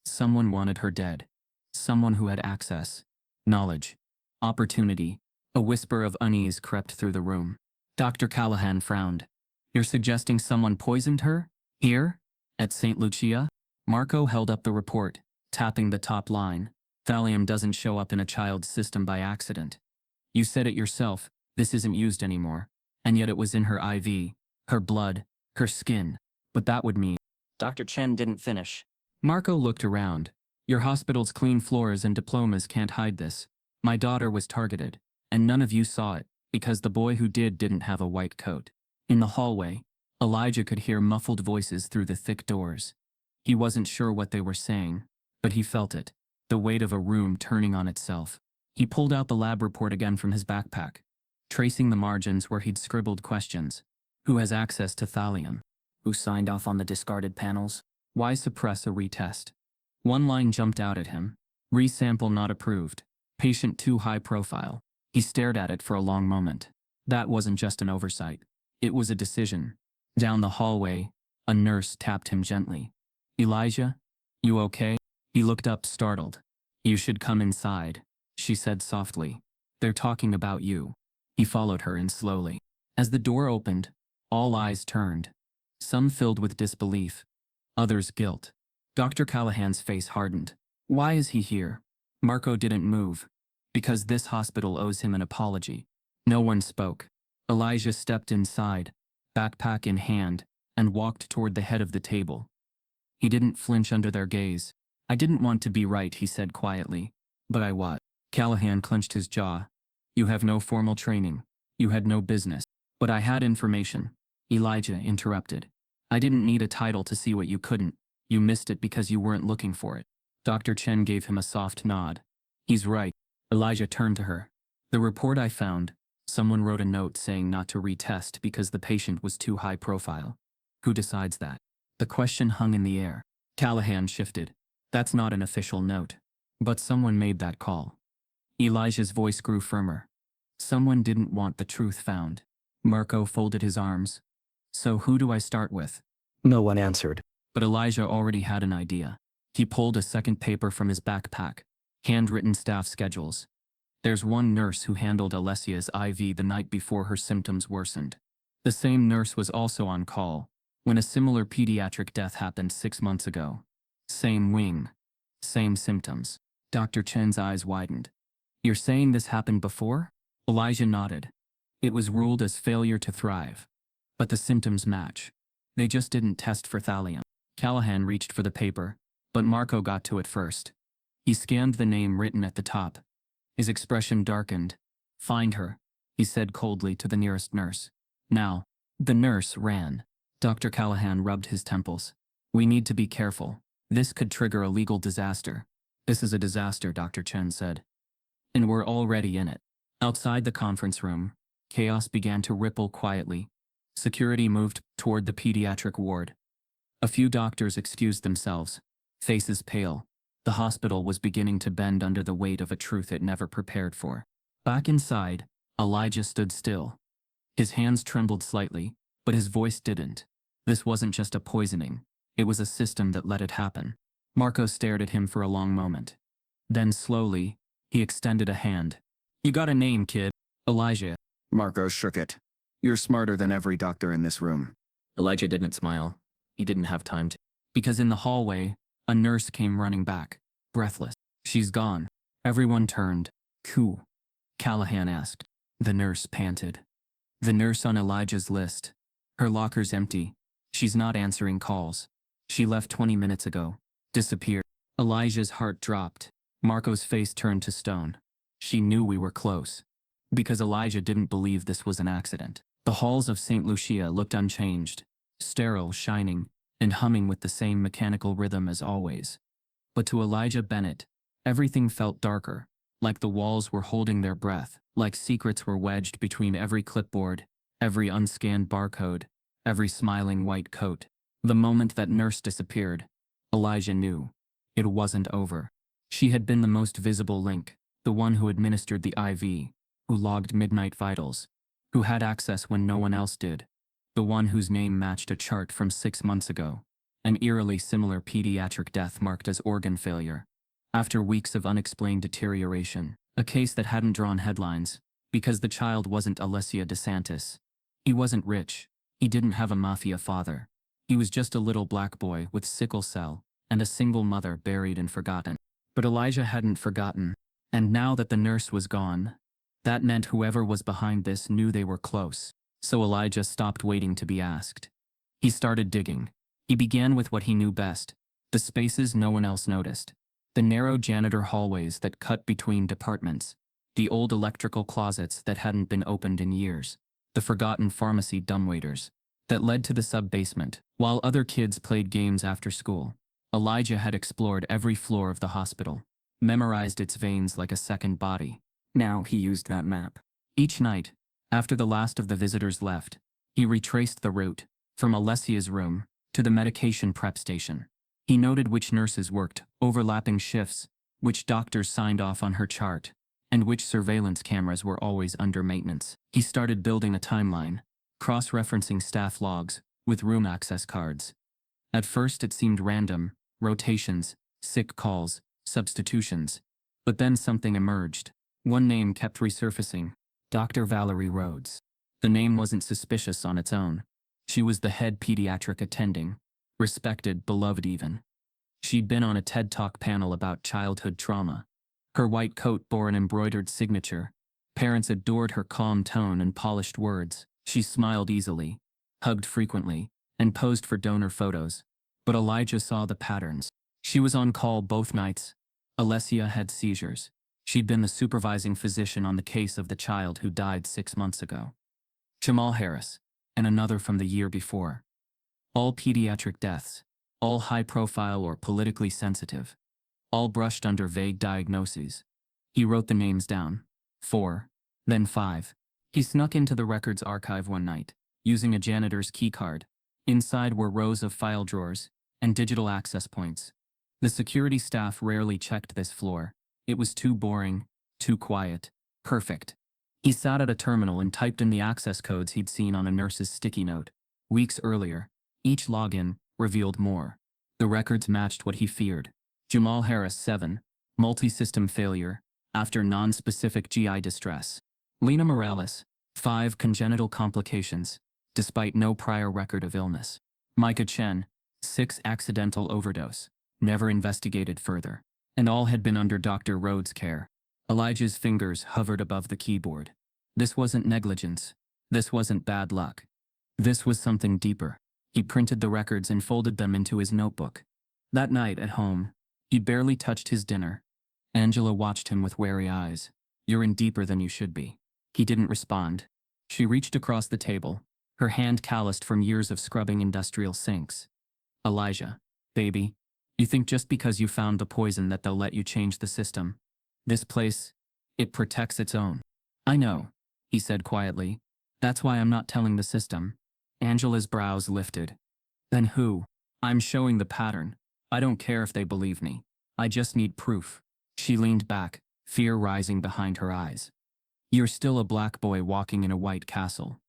Someone wanted her dead. Someone who had access, knowledge, opportunity. A whisper of unease crept through the room. Dr. Callahan frowned. You're suggesting someone poisoned her? Here? At St. Lucia? Marco held up the report, tapping the top line. Thallium doesn't show up in a child's system by accident. You said it yourself, this isn't used anymore. And yet it was in her IV, her blood, her skin. But that would mean... Dr. Chen didn't finish. Marco looked around. Your hospital's clean floors and diplomas can't hide this. My daughter was targeted, and none of you saw it, because the boy who didn't have a white coat. In the hallway, Elijah could hear muffled voices through the thick doors. He wasn't sure what they were saying, but he felt it, the weight of a room turning on itself. He pulled out the lab report again from his backpack, tracing the margins where he'd scribbled questions. Who has access to thallium? Who signed off on the discarded panels? Why suppress a retest? One line jumped out at him. Resample not approved. Patient too high profile. He stared at it for a long moment. That wasn't just an oversight. It was a decision. Down the hallway, a nurse tapped him gently. Elijah? You okay? He looked up, startled. You should come inside, she said softly. They're talking about you. He followed her in slowly. As the door opened, all eyes turned. some filled with disbelief, others guilt. Dr. Callahan's face hardened. Why is he here? Marco didn't move. Because this hospital owes him an apology. No one spoke. Elijah stepped inside, backpack in hand, and walked toward the head of the table. He didn't flinch under their gaze. I didn't want to be right, he said quietly. But I was. Callahan clenched his jaw. You have no formal training. You had no business. But I had information. Elijah interrupted. I didn't need a title to see what you couldn't. You missed it because you weren't looking for it. Dr. Chen gave him a soft nod. He's right. Elijah turned to her. The report I found, someone wrote a note saying not to retest because the patient was too high profile. Who decides that? The question hung in the air. Callahan shifted. That's not an official note. But someone made that call. Elijah's voice grew firmer. Someone didn't want the truth found. Marco folded his arms. So who do I start with? No one answered. But Elijah already had an idea. He pulled a second paper from his backpack. Handwritten staff schedules. There's one nurse who handled Alessia's IV the night before her symptoms worsened. The same nurse was also on call when a similar pediatric death happened 6 months ago. Same wing. Same symptoms. Dr. Chen's eyes widened. You're saying this happened before? Elijah nodded. It was ruled as failure to thrive. But the symptoms match. They just didn't test for thallium. Callahan reached for the paper, but Marco got to it first. He scanned the name written at the top. His expression darkened. Find her, he said coldly to the nearest nurse. Now. The nurse ran. Dr. Callahan rubbed his temples. We need to be careful. This could trigger a legal disaster. This is a disaster, Dr. Chen said. And we're already in it. Outside the conference room, chaos began to ripple quietly. Security moved toward the pediatric ward. A few doctors excused themselves, faces pale. The hospital was beginning to bend under the weight of a truth it never prepared for. Back inside, Elijah stood still. His hands trembled slightly, but his voice didn't. This wasn't just a poisoning. It was a system that let it happen. Marco stared at him for a long moment. Then slowly, he extended a hand. You got a name, kid. Elijah. Marco shook it. You're smarter than every doctor in this room. Elijah didn't smile. He didn't have time to. Because in the hallway, a nurse came running back, breathless. She's gone. Everyone turned. Who? Callahan asked. The nurse panted. The nurse on Elijah's list. Her locker's empty. She's not answering calls. She left 20 minutes ago. Disappeared. Elijah's heart dropped. Marco's face turned to stone. She knew we were close. Because Elijah didn't believe this was an accident. The halls of St. Lucia looked unchanged, sterile, shining, and humming with the same mechanical rhythm as always. But to Elijah Bennett, everything felt darker, like the walls were holding their breath, like secrets were wedged between every clipboard, every unscanned barcode, every smiling white coat. The moment that nurse disappeared, Elijah knew. It wasn't over. She had been the most visible link, the one who administered the IV, who logged midnight vitals, who had access when no one else did, the one whose name matched a chart from 6 months ago, an eerily similar pediatric death marked as organ failure. After weeks of unexplained deterioration, a case that hadn't drawn headlines, because the child wasn't Alessia DeSantis. He wasn't rich. He didn't have a mafia father. He was just a little black boy with sickle cell and a single mother buried and forgotten. But Elijah hadn't forgotten, and now that the nurse was gone, that meant whoever was behind this knew they were close. So Elijah stopped waiting to be asked. He started digging. He began with what he knew best, the spaces no one else noticed. The narrow janitor hallways that cut between departments, the old electrical closets that hadn't been opened in years, the forgotten pharmacy dumbwaiters that led to the sub-basement. While other kids played games after school, Elijah had explored every floor of the hospital, memorized its veins like a second body. Now he used that map. Each night, after the last of the visitors left, he retraced the route, from Alessia's room to the medication prep station. He noted which nurses worked overlapping shifts, which doctors signed off on her chart, and which surveillance cameras were always under maintenance. He started building a timeline, cross-referencing staff logs with room access cards. At first it seemed random, rotations, sick calls, substitutions. But then something emerged. One name kept resurfacing. Dr. Valerie Rhodes. The name wasn't suspicious on its own. She was the head pediatric attending, respected, beloved even. She'd been on a TED Talk panel about childhood trauma. Her white coat bore an embroidered signature. Parents adored her calm tone and polished words. She smiled easily, hugged frequently, and posed for donor photos. But Elijah saw the patterns. She was on call both nights. Alessia had seizures. She'd been the supervising physician on the case of the child who died 6 months ago. Jamal Harris, and another from the year before. All pediatric deaths, all high-profile or politically sensitive, all brushed under vague diagnoses. He wrote the names down. 4, then 5. He snuck into the records archive one night, using a janitor's keycard. Inside were rows of file drawers and digital access points. The security staff rarely checked this floor. It was too boring, too quiet, perfect. He sat at a terminal and typed in the access codes he'd seen on a nurse's sticky note. Weeks earlier, each login revealed more. The records matched what he feared. Jamal Harris 7, multi-system failure, after non-specific GI distress. Lena Morales 5, congenital complications, despite no prior record of illness. Micah Chen 6, accidental overdose, never investigated further. And all had been under Dr. Rhodes' care. Elijah's fingers hovered above the keyboard. This wasn't negligence. This wasn't bad luck. This was something deeper. He printed the records and folded them into his notebook. That night at home, he barely touched his dinner. Angela watched him with wary eyes. "You're in deeper than you should be." He didn't respond. She reached across the table, her hand calloused from years of scrubbing industrial sinks. "Elijah, baby, you think just because you found the poison that they'll let you change the system? This place, it protects its own." "I know," he said quietly. "That's why I'm not telling the system." Angela's brows lifted. "Then who?" "I'm showing the pattern. I don't care if they believe me. I just need proof." She leaned back, fear rising behind her eyes. "You're still a black boy walking in a white castle.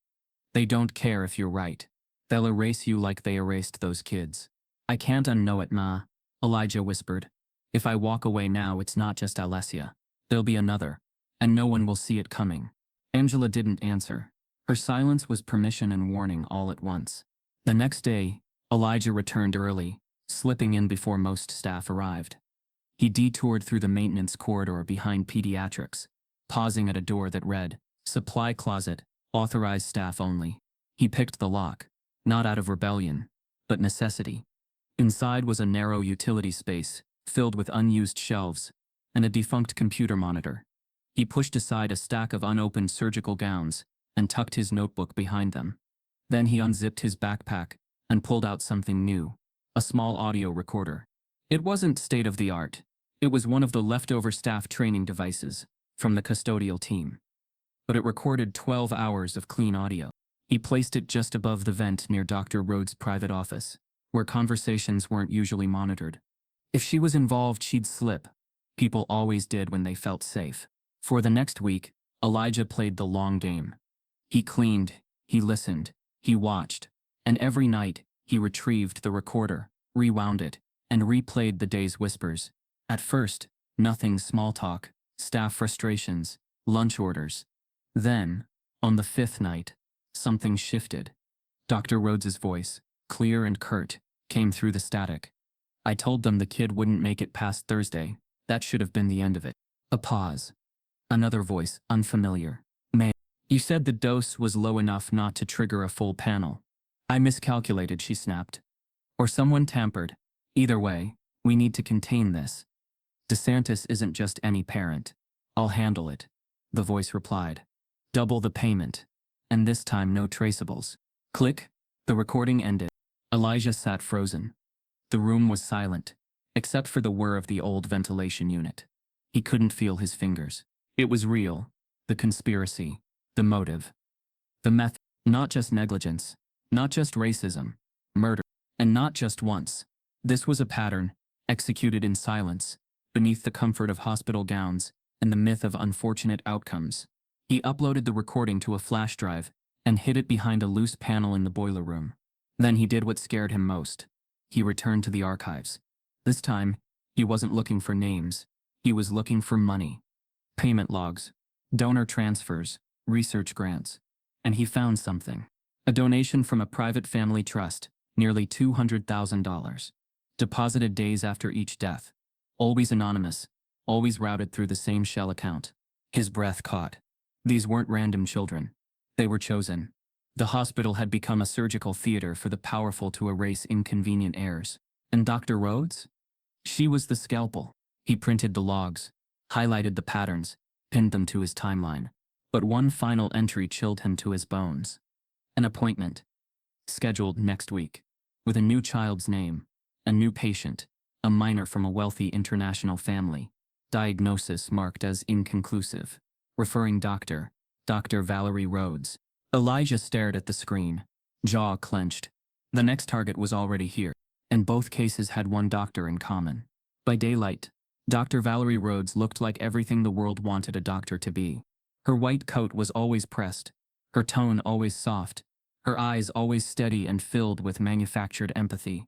They don't care if you're right. They'll erase you like they erased those kids." "I can't unknow it, Ma," Elijah whispered. "If I walk away now, it's not just Alessia. There'll be another, and no one will see it coming." Angela didn't answer. Her silence was permission and warning all at once. The next day, Elijah returned early, slipping in before most staff arrived. He detoured through the maintenance corridor behind pediatrics, pausing at a door that read, "Supply closet, authorized staff only." He picked the lock, not out of rebellion, but necessity. Inside was a narrow utility space, filled with unused shelves, and a defunct computer monitor. He pushed aside a stack of unopened surgical gowns and tucked his notebook behind them. Then he unzipped his backpack and pulled out something new, a small audio recorder. It wasn't state-of-the-art. It was one of the leftover staff training devices from the custodial team. But it recorded 12 hours of clean audio. He placed it just above the vent near Dr. Rhodes' private office, where conversations weren't usually monitored. If she was involved, she'd slip. People always did when they felt safe. For the next week, Elijah played the long game. He cleaned, he listened, he watched, and every night, he retrieved the recorder, rewound it, and replayed the day's whispers. At first, nothing small talk, staff frustrations, lunch orders. Then, on the 5th night, something shifted. Dr. Rhodes's voice, clear and curt, came through the static. "I told them the kid wouldn't make it past Thursday. That should have been the end of it." A pause. Another voice, unfamiliar. "May, you said the dose was low enough not to trigger a full panel." "I miscalculated," she snapped. "Or someone tampered. Either way, we need to contain this. DeSantis isn't just any parent. I'll handle it," the voice replied. "Double the payment. And this time no traceables." Click. The recording ended. Elijah sat frozen. The room was silent, except for the whir of the old ventilation unit. He couldn't feel his fingers. It was real. The conspiracy. The motive. The method. Not just negligence. Not just racism. Murder. And not just once. This was a pattern, executed in silence, beneath the comfort of hospital gowns and the myth of unfortunate outcomes. He uploaded the recording to a flash drive and hid it behind a loose panel in the boiler room. Then he did what scared him most. He returned to the archives. This time, he wasn't looking for names. He was looking for money. Payment logs, donor transfers, research grants. And he found something. A donation from a private family trust, nearly $200,000. Deposited days after each death. Always anonymous, always routed through the same shell account. His breath caught. These weren't random children. They were chosen. The hospital had become a surgical theater for the powerful to erase inconvenient errors. And Dr. Rhodes? She was the scalpel. He printed the logs, highlighted the patterns, pinned them to his timeline. But one final entry chilled him to his bones. An appointment. Scheduled next week. With a new child's name. A new patient. A minor from a wealthy international family. Diagnosis marked as inconclusive. Referring doctor. Dr. Valerie Rhodes. Elijah stared at the screen. Jaw clenched. The next target was already here. And both cases had one doctor in common. By daylight, Dr. Valerie Rhodes looked like everything the world wanted a doctor to be. Her white coat was always pressed. Her tone always soft. Her eyes always steady and filled with manufactured empathy.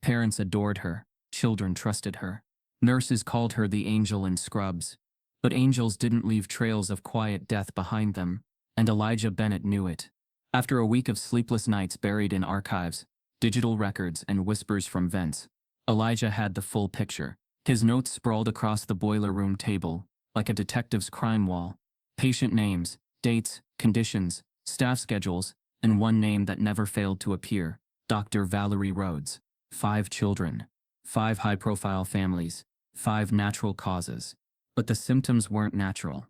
Parents adored her. Children trusted her. Nurses called her the angel in scrubs. But angels didn't leave trails of quiet death behind them, and Elijah Bennett knew it. After a week of sleepless nights buried in archives, digital records, and whispers from vents, Elijah had the full picture. His notes sprawled across the boiler room table, like a detective's crime wall. Patient names, dates, conditions, staff schedules, and one name that never failed to appear, Dr. Valerie Rhodes. 5 children. 5 high-profile families. 5 natural causes. But the symptoms weren't natural.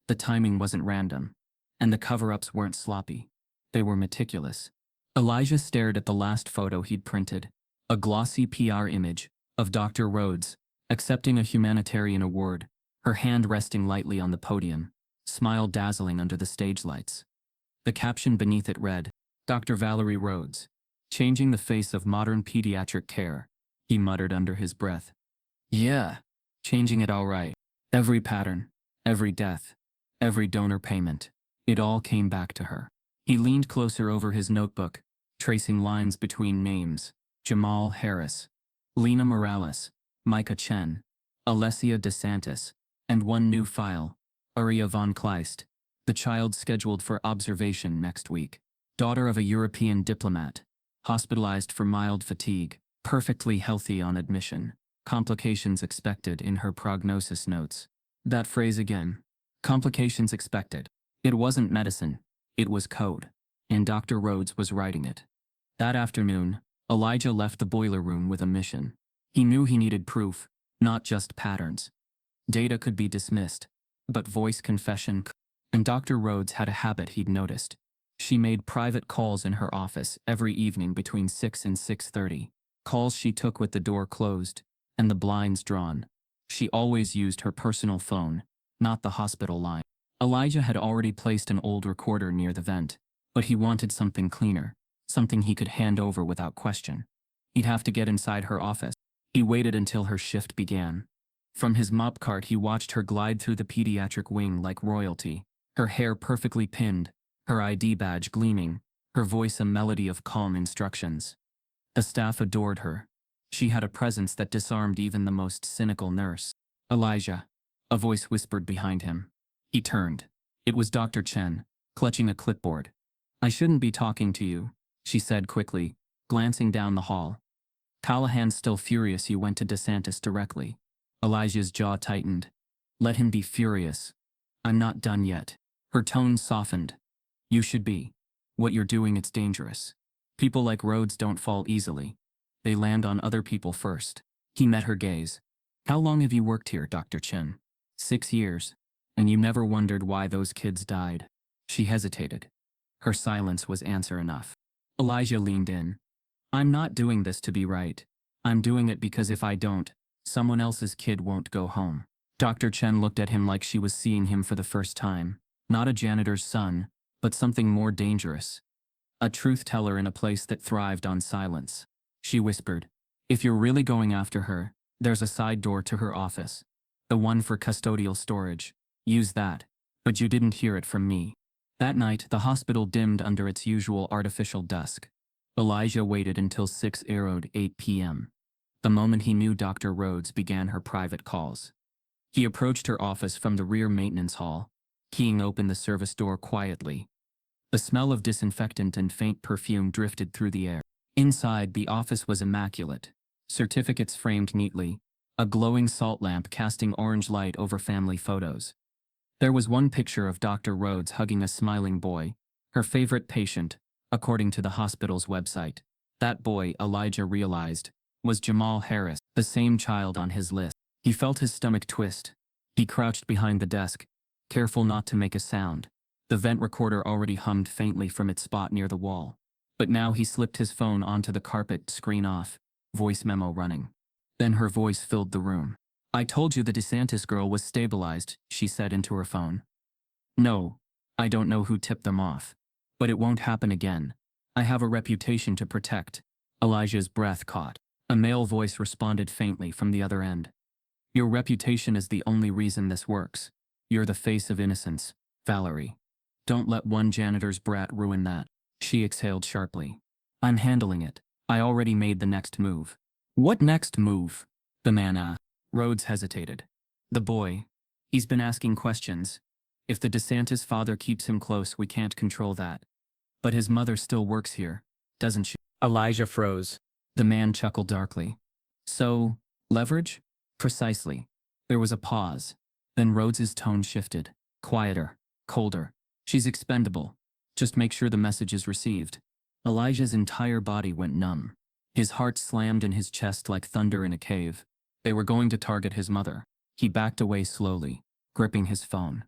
The timing wasn't random. And the cover-ups weren't sloppy. They were meticulous. Elijah stared at the last photo he'd printed, a glossy PR image of Dr. Rhodes accepting a humanitarian award, her hand resting lightly on the podium, smile dazzling under the stage lights. The caption beneath it read, Dr. Valerie Rhodes, changing the face of modern pediatric care, he muttered under his breath. Yeah, changing it all right. Every pattern, every death, every donor payment, it all came back to her. He leaned closer over his notebook, tracing lines between names. Jamal Harris, Lena Morales, Micah Chen, Alessia DeSantis, and one new file, Aria von Kleist, the child scheduled for observation next week. Daughter of a European diplomat, hospitalized for mild fatigue, perfectly healthy on admission. Complications expected in her prognosis notes. That phrase again. Complications expected. It wasn't medicine. It was code. And Dr. Rhodes was writing it. That afternoon, Elijah left the boiler room with a mission. He knew he needed proof, not just patterns. Data could be dismissed, but voice confession could. And Dr. Rhodes had a habit he'd noticed. She made private calls in her office every evening between 6 and 6:30. Calls she took with the door closed and the blinds drawn. She always used her personal phone, not the hospital line. Elijah had already placed an old recorder near the vent, but he wanted something cleaner, something he could hand over without question. He'd have to get inside her office. He waited until her shift began. From his mop cart he watched her glide through the pediatric wing like royalty, her hair perfectly pinned, her ID badge gleaming, her voice a melody of calm instructions. The staff adored her. She had a presence that disarmed even the most cynical nurse. Elijah. A voice whispered behind him. He turned. It was Dr. Chen, clutching a clipboard. I shouldn't be talking to you, she said quickly, glancing down the hall. Callahan still furious, he went to DeSantis directly. Elijah's jaw tightened. Let him be furious. I'm not done yet. Her tone softened. You should be. What you're doing, it's dangerous. People like Rhodes don't fall easily. They land on other people first. He met her gaze. How long have you worked here, Dr. Chen? 6 years. And you never wondered why those kids died? She hesitated. Her silence was answer enough. Elijah leaned in. I'm not doing this to be right. I'm doing it because if I don't, someone else's kid won't go home. Dr. Chen looked at him like she was seeing him for the first time. Not a janitor's son, but something more dangerous. A truth teller in a place that thrived on silence. She whispered, if you're really going after her, there's a side door to her office. The one for custodial storage. Use that. But you didn't hear it from me. That night, the hospital dimmed under its usual artificial dusk. Elijah waited until 8 p.m. The moment he knew Dr. Rhodes began her private calls. He approached her office from the rear maintenance hall, keying open the service door quietly. The smell of disinfectant and faint perfume drifted through the air. Inside, the office was immaculate. Certificates framed neatly, a glowing salt lamp casting orange light over family photos. There was one picture of Dr. Rhodes hugging a smiling boy, her favorite patient, according to the hospital's website. That boy, Elijah realized, was Jamal Harris, the same child on his list. He felt his stomach twist. He crouched behind the desk, careful not to make a sound. The vent recorder already hummed faintly from its spot near the wall. But now he slipped his phone onto the carpet, screen off, voice memo running. Then her voice filled the room. "I told you the DeSantis girl was stabilized," she said into her phone. "No, I don't know who tipped them off. But it won't happen again. I have a reputation to protect." Elijah's breath caught. A male voice responded faintly from the other end. "Your reputation is the only reason this works. You're the face of innocence, Valerie. Don't let one janitor's brat ruin that." She exhaled sharply. "I'm handling it. I already made the next move." "What next move?" the man asked. Rhodes hesitated. "The boy. He's been asking questions. If the DeSantis father keeps him close, we can't control that. But his mother still works here, doesn't she?" Elijah froze. The man chuckled darkly. "So, leverage?" "Precisely." There was a pause. Then Rhodes's tone shifted. Quieter, colder. "She's expendable. Just make sure the message is received." Elijah's entire body went numb. His heart slammed in his chest like thunder in a cave. They were going to target his mother. He backed away slowly, gripping his phone.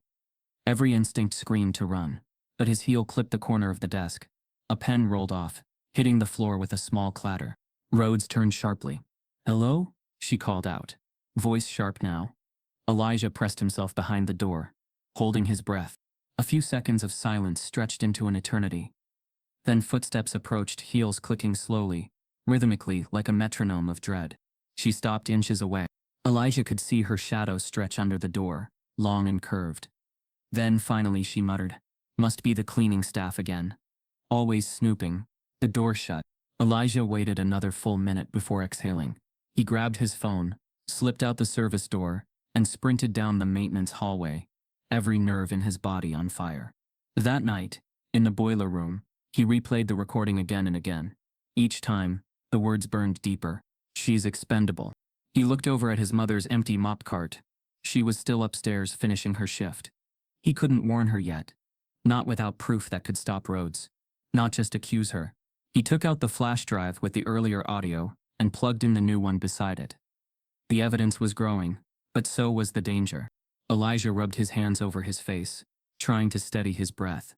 Every instinct screamed to run, but his heel clipped the corner of the desk. A pen rolled off, hitting the floor with a small clatter. Rhodes turned sharply. "Hello?" she called out, voice sharp now. Elijah pressed himself behind the door, holding his breath. A few seconds of silence stretched into an eternity. Then footsteps approached, heels clicking slowly, rhythmically like a metronome of dread. She stopped inches away. Elijah could see her shadow stretch under the door, long and curved. Then finally she muttered, "Must be the cleaning staff again. Always snooping." The door shut. Elijah waited another full minute before exhaling. He grabbed his phone, slipped out the service door, and sprinted down the maintenance hallway, every nerve in his body on fire. That night, in the boiler room, he replayed the recording again and again. Each time, the words burned deeper. "She's expendable." He looked over at his mother's empty mop cart. She was still upstairs finishing her shift. He couldn't warn her yet. Not without proof that could stop Rhodes. Not just accuse her. He took out the flash drive with the earlier audio and plugged in the new one beside it. The evidence was growing, but so was the danger. Elijah rubbed his hands over his face, trying to steady his breath.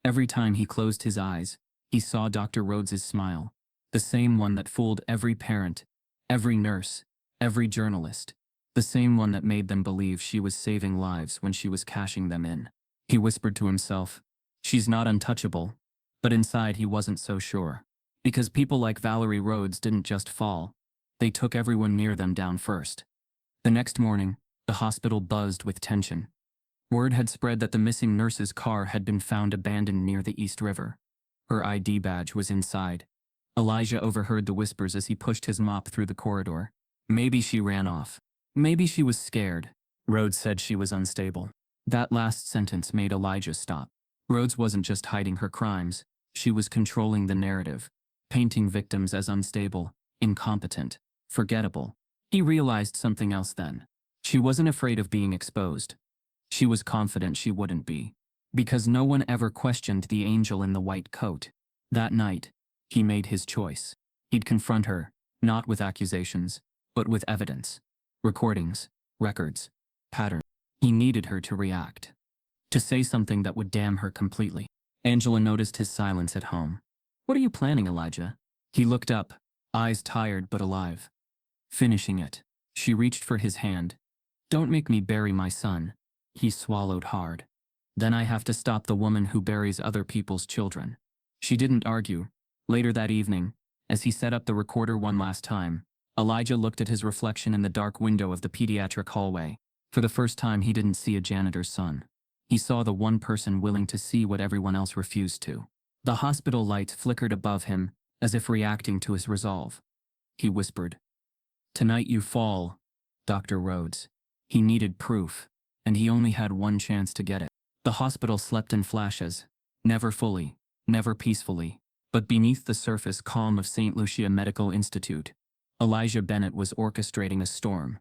Every time he closed his eyes, he saw Dr. Rhodes's smile, the same one that fooled every parent, every nurse, every journalist, the same one that made them believe she was saving lives when she was cashing them in. He whispered to himself, "She's not untouchable," but inside he wasn't so sure. Because people like Valerie Rhodes didn't just fall, they took everyone near them down first. The next morning, the hospital buzzed with tension. Word had spread that the missing nurse's car had been found abandoned near the East River. Her ID badge was inside. Elijah overheard the whispers as he pushed his mop through the corridor. Maybe she ran off. Maybe she was scared. Rhodes said she was unstable. That last sentence made Elijah stop. Rhodes wasn't just hiding her crimes. She was controlling the narrative, painting victims as unstable, incompetent, forgettable. He realized something else then. She wasn't afraid of being exposed. She was confident she wouldn't be. Because no one ever questioned the angel in the white coat. That night, he made his choice. He'd confront her, not with accusations, but with evidence. Recordings, records, patterns. He needed her to react. To say something that would damn her completely. Angela noticed his silence at home. "What are you planning, Elijah?" He looked up, eyes tired but alive. "Finishing it." She reached for his hand. "Don't make me bury my son." He swallowed hard. "Then I have to stop the woman who buries other people's children." She didn't argue. Later that evening, as he set up the recorder one last time, Elijah looked at his reflection in the dark window of the pediatric hallway. For the first time, he didn't see a janitor's son. He saw the one person willing to see what everyone else refused to. The hospital lights flickered above him, as if reacting to his resolve. He whispered, "Tonight you fall, Dr. Rhodes." He needed proof, and he only had one chance to get it. The hospital slept in flashes. Never fully, never peacefully, but beneath the surface calm of St. Lucia Medical Institute, Elijah Bennett was orchestrating a storm.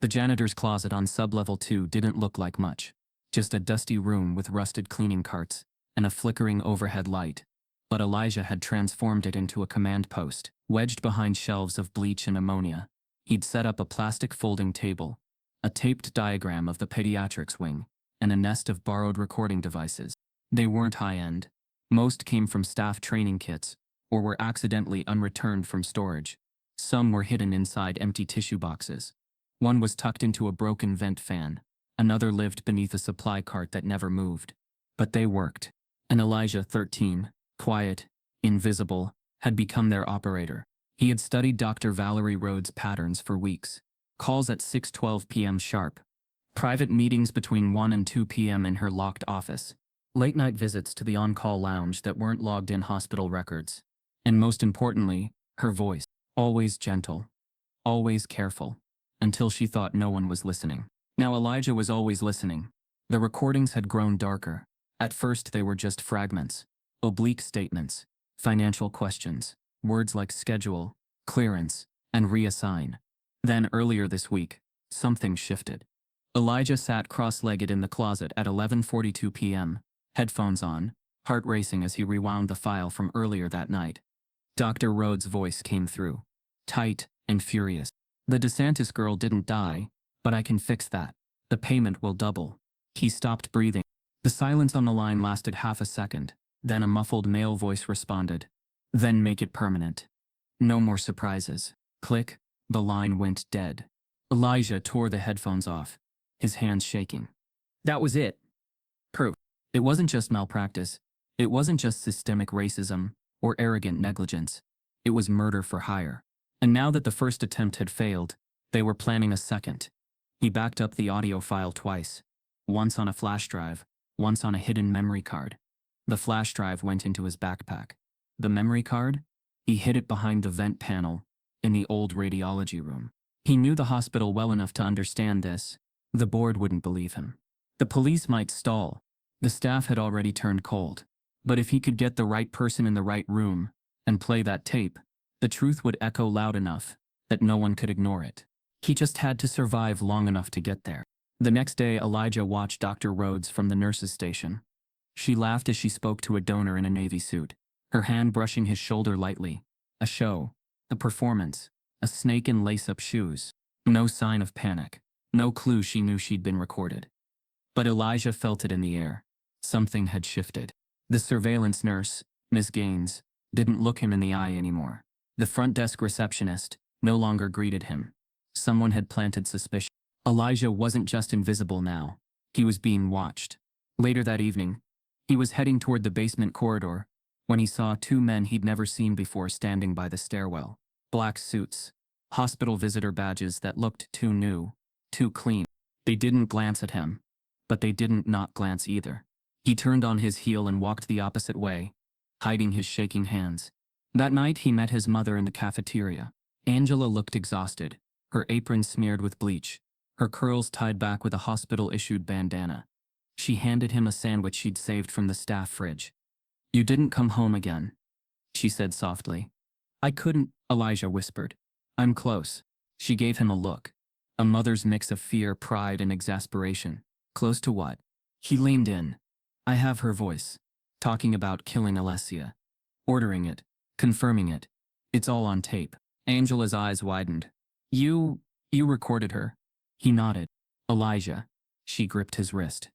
The janitor's closet on sublevel 2 didn't look like much. Just a dusty room with rusted cleaning carts and a flickering overhead light. But Elijah had transformed it into a command post, wedged behind shelves of bleach and ammonia. He'd set up a plastic folding table, a taped diagram of the pediatrics wing, and a nest of borrowed recording devices. They weren't high-end. Most came from staff training kits, or were accidentally unreturned from storage. Some were hidden inside empty tissue boxes. One was tucked into a broken vent fan. Another lived beneath a supply cart that never moved. But they worked. And Elijah, 13, quiet, invisible, had become their operator. He had studied Dr. Valerie Rhodes' patterns for weeks. Calls at 6:12 p.m. sharp. Private meetings between 1 and 2 p.m. in her locked office. Late-night visits to the on-call lounge that weren't logged in hospital records. And most importantly, her voice. Always gentle. Always careful. Until she thought no one was listening. Now Elijah was always listening. The recordings had grown darker. At first they were just fragments. Oblique statements. Financial questions. Words like schedule, clearance, and reassign. Then earlier this week, something shifted. Elijah sat cross-legged in the closet at 11:42 p.m., headphones on, heart racing as he rewound the file from earlier that night. Dr. Rhodes' voice came through, tight and furious. The DeSantis girl didn't die, but I can fix that. The payment will double. He stopped breathing. The silence on the line lasted half a second, then a muffled male voice responded. Then make it permanent. No more surprises. Click, the line went dead. Elijah tore the headphones off, his hands shaking. That was it. Proof. It wasn't just malpractice. It wasn't just systemic racism or arrogant negligence. It was murder for hire. And now that the first attempt had failed, they were planning a second. He backed up the audio file twice. Once on a flash drive, once on a hidden memory card. The flash drive went into his backpack. The memory card? He hid it behind the vent panel, in the old radiology room. He knew the hospital well enough to understand this. The board wouldn't believe him. The police might stall. The staff had already turned cold. But if he could get the right person in the right room, and play that tape, the truth would echo loud enough that no one could ignore it. He just had to survive long enough to get there. The next day, Elijah watched Dr. Rhodes from the nurse's station. She laughed as she spoke to a donor in a navy suit, her hand brushing his shoulder lightly. A show, a performance, a snake in lace-up shoes. No sign of panic, no clue she knew she'd been recorded. But Elijah felt it in the air. Something had shifted. The surveillance nurse, Miss Gaines, didn't look him in the eye anymore. The front desk receptionist no longer greeted him. Someone had planted suspicion. Elijah wasn't just invisible now. He was being watched. Later that evening, he was heading toward the basement corridor when he saw two men he'd never seen before standing by the stairwell. Black suits, hospital visitor badges that looked too new, too clean. They didn't glance at him, but they didn't not glance either. He turned on his heel and walked the opposite way, hiding his shaking hands. That night he met his mother in the cafeteria. Angela looked exhausted, her apron smeared with bleach, her curls tied back with a hospital-issued bandana. She handed him a sandwich she'd saved from the staff fridge. "You didn't come home again," she said softly. "I couldn't," Elijah whispered. "I'm close." She gave him a look, a mother's mix of fear, pride, and exasperation. "Close to what?" He leaned in. "I have her voice, talking about killing Alessia, ordering it, confirming it. It's all on tape." Angela's eyes widened. You recorded her?" He nodded. "Elijah." She gripped his wrist.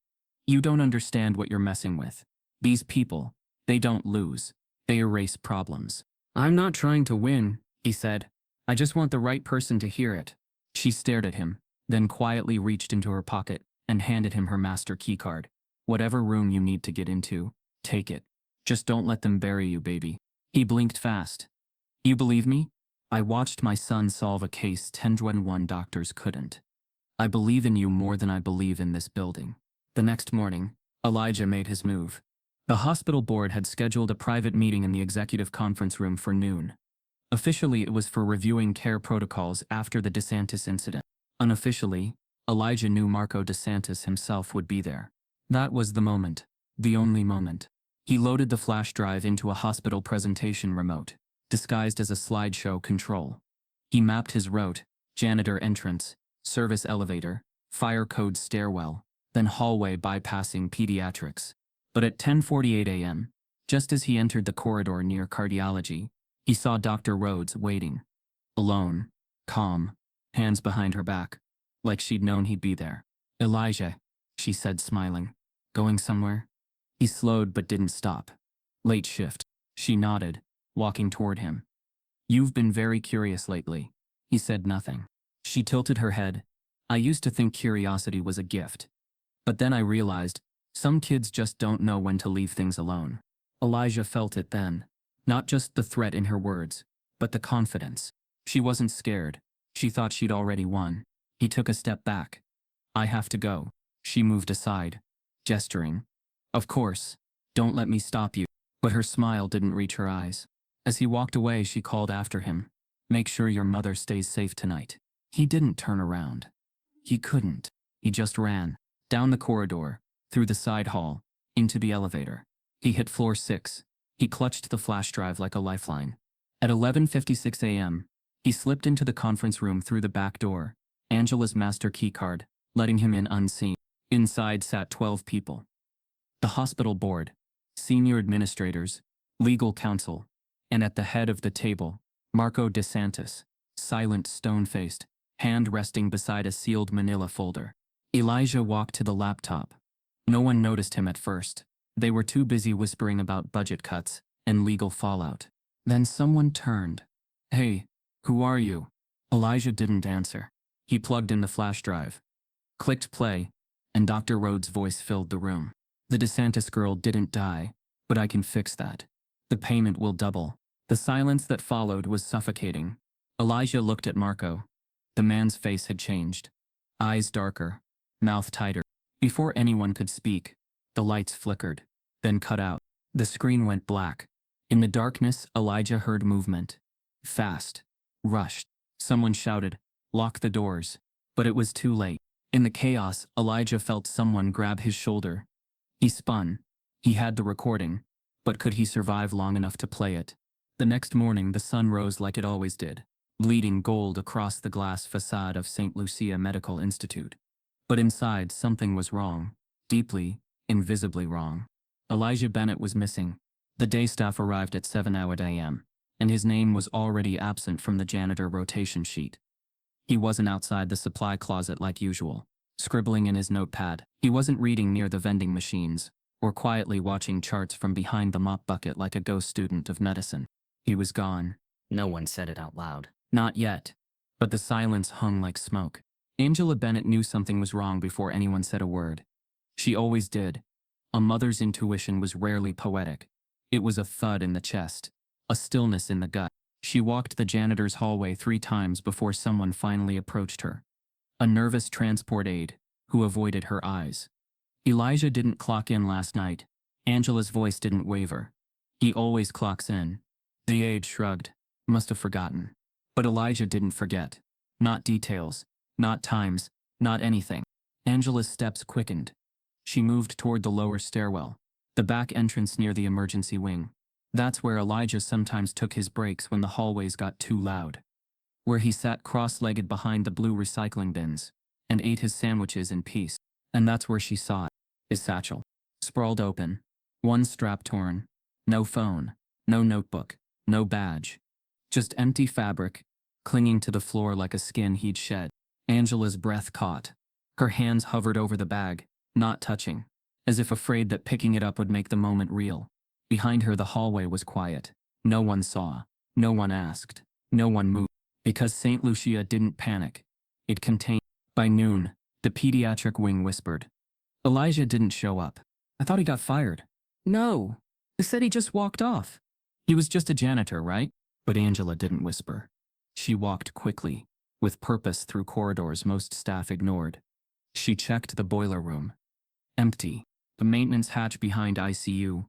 "You don't understand what you're messing with. These people, they don't lose. They erase problems." "I'm not trying to win," he said. "I just want the right person to hear it." She stared at him, then quietly reached into her pocket and handed him her master keycard. "Whatever room you need to get into, take it. Just don't let them bury you, baby." He blinked fast. "You believe me? I watched my son solve a case 10-1 doctors couldn't. I believe in you more than I believe in this building." The next morning, Elijah made his move. The hospital board had scheduled a private meeting in the executive conference room for noon. Officially, it was for reviewing care protocols after the DeSantis incident. Unofficially, Elijah knew Marco DeSantis himself would be there. That was the moment, the only moment. He loaded the flash drive into a hospital presentation remote, disguised as a slideshow control. He mapped his route: janitor entrance, service elevator, fire code stairwell, then hallway bypassing pediatrics. But at 10:48 a.m., just as he entered the corridor near cardiology, he saw Dr. Rhodes waiting. Alone, calm, hands behind her back, like she'd known he'd be there. "Elijah," she said, smiling. "Going somewhere?" He slowed but didn't stop. "Late shift." She nodded, walking toward him. "You've been very curious lately." He said nothing. She tilted her head. "I used to think curiosity was a gift. But then I realized, some kids just don't know when to leave things alone." Elijah felt it then. Not just the threat in her words, but the confidence. She wasn't scared. She thought she'd already won. He took a step back. "I have to go." She moved aside, gesturing. "Of course. Don't let me stop you." But her smile didn't reach her eyes. As he walked away, she called after him. "Make sure your mother stays safe tonight." He didn't turn around. He couldn't. He just ran. Down the corridor, through the side hall, into the elevator. He hit floor 6. He clutched the flash drive like a lifeline. At 11:56 a.m., he slipped into the conference room through the back door, Angela's master keycard, letting him in unseen. Inside sat 12 people. The hospital board, senior administrators, legal counsel, and at the head of the table, Marco DeSantis, silent, stone-faced, hand resting beside a sealed manila folder. Elijah walked to the laptop. No one noticed him at first. They were too busy whispering about budget cuts and legal fallout. Then someone turned. "Hey, who are you?" Elijah didn't answer. He plugged in the flash drive, clicked play, and Dr. Rhodes' voice filled the room. "The DeSantis girl didn't die, but I can fix that. The payment will double." The silence that followed was suffocating. Elijah looked at Marco. The man's face had changed. Eyes darker, mouth tighter. Before anyone could speak, the lights flickered, then cut out. The screen went black. In the darkness, Elijah heard movement. Fast. Rushed. Someone shouted, "Lock the doors." But it was too late. In the chaos, Elijah felt someone grab his shoulder. He spun. He had the recording, but could he survive long enough to play it? The next morning, the sun rose like it always did, bleeding gold across the glass facade of St. Lucia Medical Institute. But inside, something was wrong. Deeply, invisibly wrong. Elijah Bennett was missing. The day staff arrived at 7 a.m., and his name was already absent from the janitor rotation sheet. He wasn't outside the supply closet like usual, scribbling in his notepad. He wasn't reading near the vending machines, or quietly watching charts from behind the mop bucket like a ghost student of medicine. He was gone. No one said it out loud. Not yet. But the silence hung like smoke. Angela Bennett knew something was wrong before anyone said a word. She always did. A mother's intuition was rarely poetic. It was a thud in the chest, a stillness in the gut. She walked the janitor's hallway 3 times before someone finally approached her. A nervous transport aide, who avoided her eyes. Elijah didn't clock in last night. Angela's voice didn't waver. "He always clocks in." The aide shrugged. Must have forgotten. But Elijah didn't forget. Not details. Not times. Not anything. Angela's steps quickened. She moved toward the lower stairwell, the back entrance near the emergency wing. That's where Elijah sometimes took his breaks when the hallways got too loud. Where he sat cross-legged behind the blue recycling bins and ate his sandwiches in peace. And that's where she saw it. His satchel, sprawled open, one strap torn. No phone, no notebook, no badge. Just empty fabric, clinging to the floor like a skin he'd shed. Angela's breath caught. Her hands hovered over the bag, not touching, as if afraid that picking it up would make the moment real. Behind her, the hallway was quiet. No one saw. No one asked. No one moved. Because St. Lucia didn't panic. It contained. By noon, the pediatric wing whispered. "Elijah didn't show up. I thought he got fired." "No. They said he just walked off." "He was just a janitor, right?" But Angela didn't whisper. She walked quickly, with purpose through corridors most staff ignored. She checked the boiler room. Empty. The maintenance hatch behind ICU.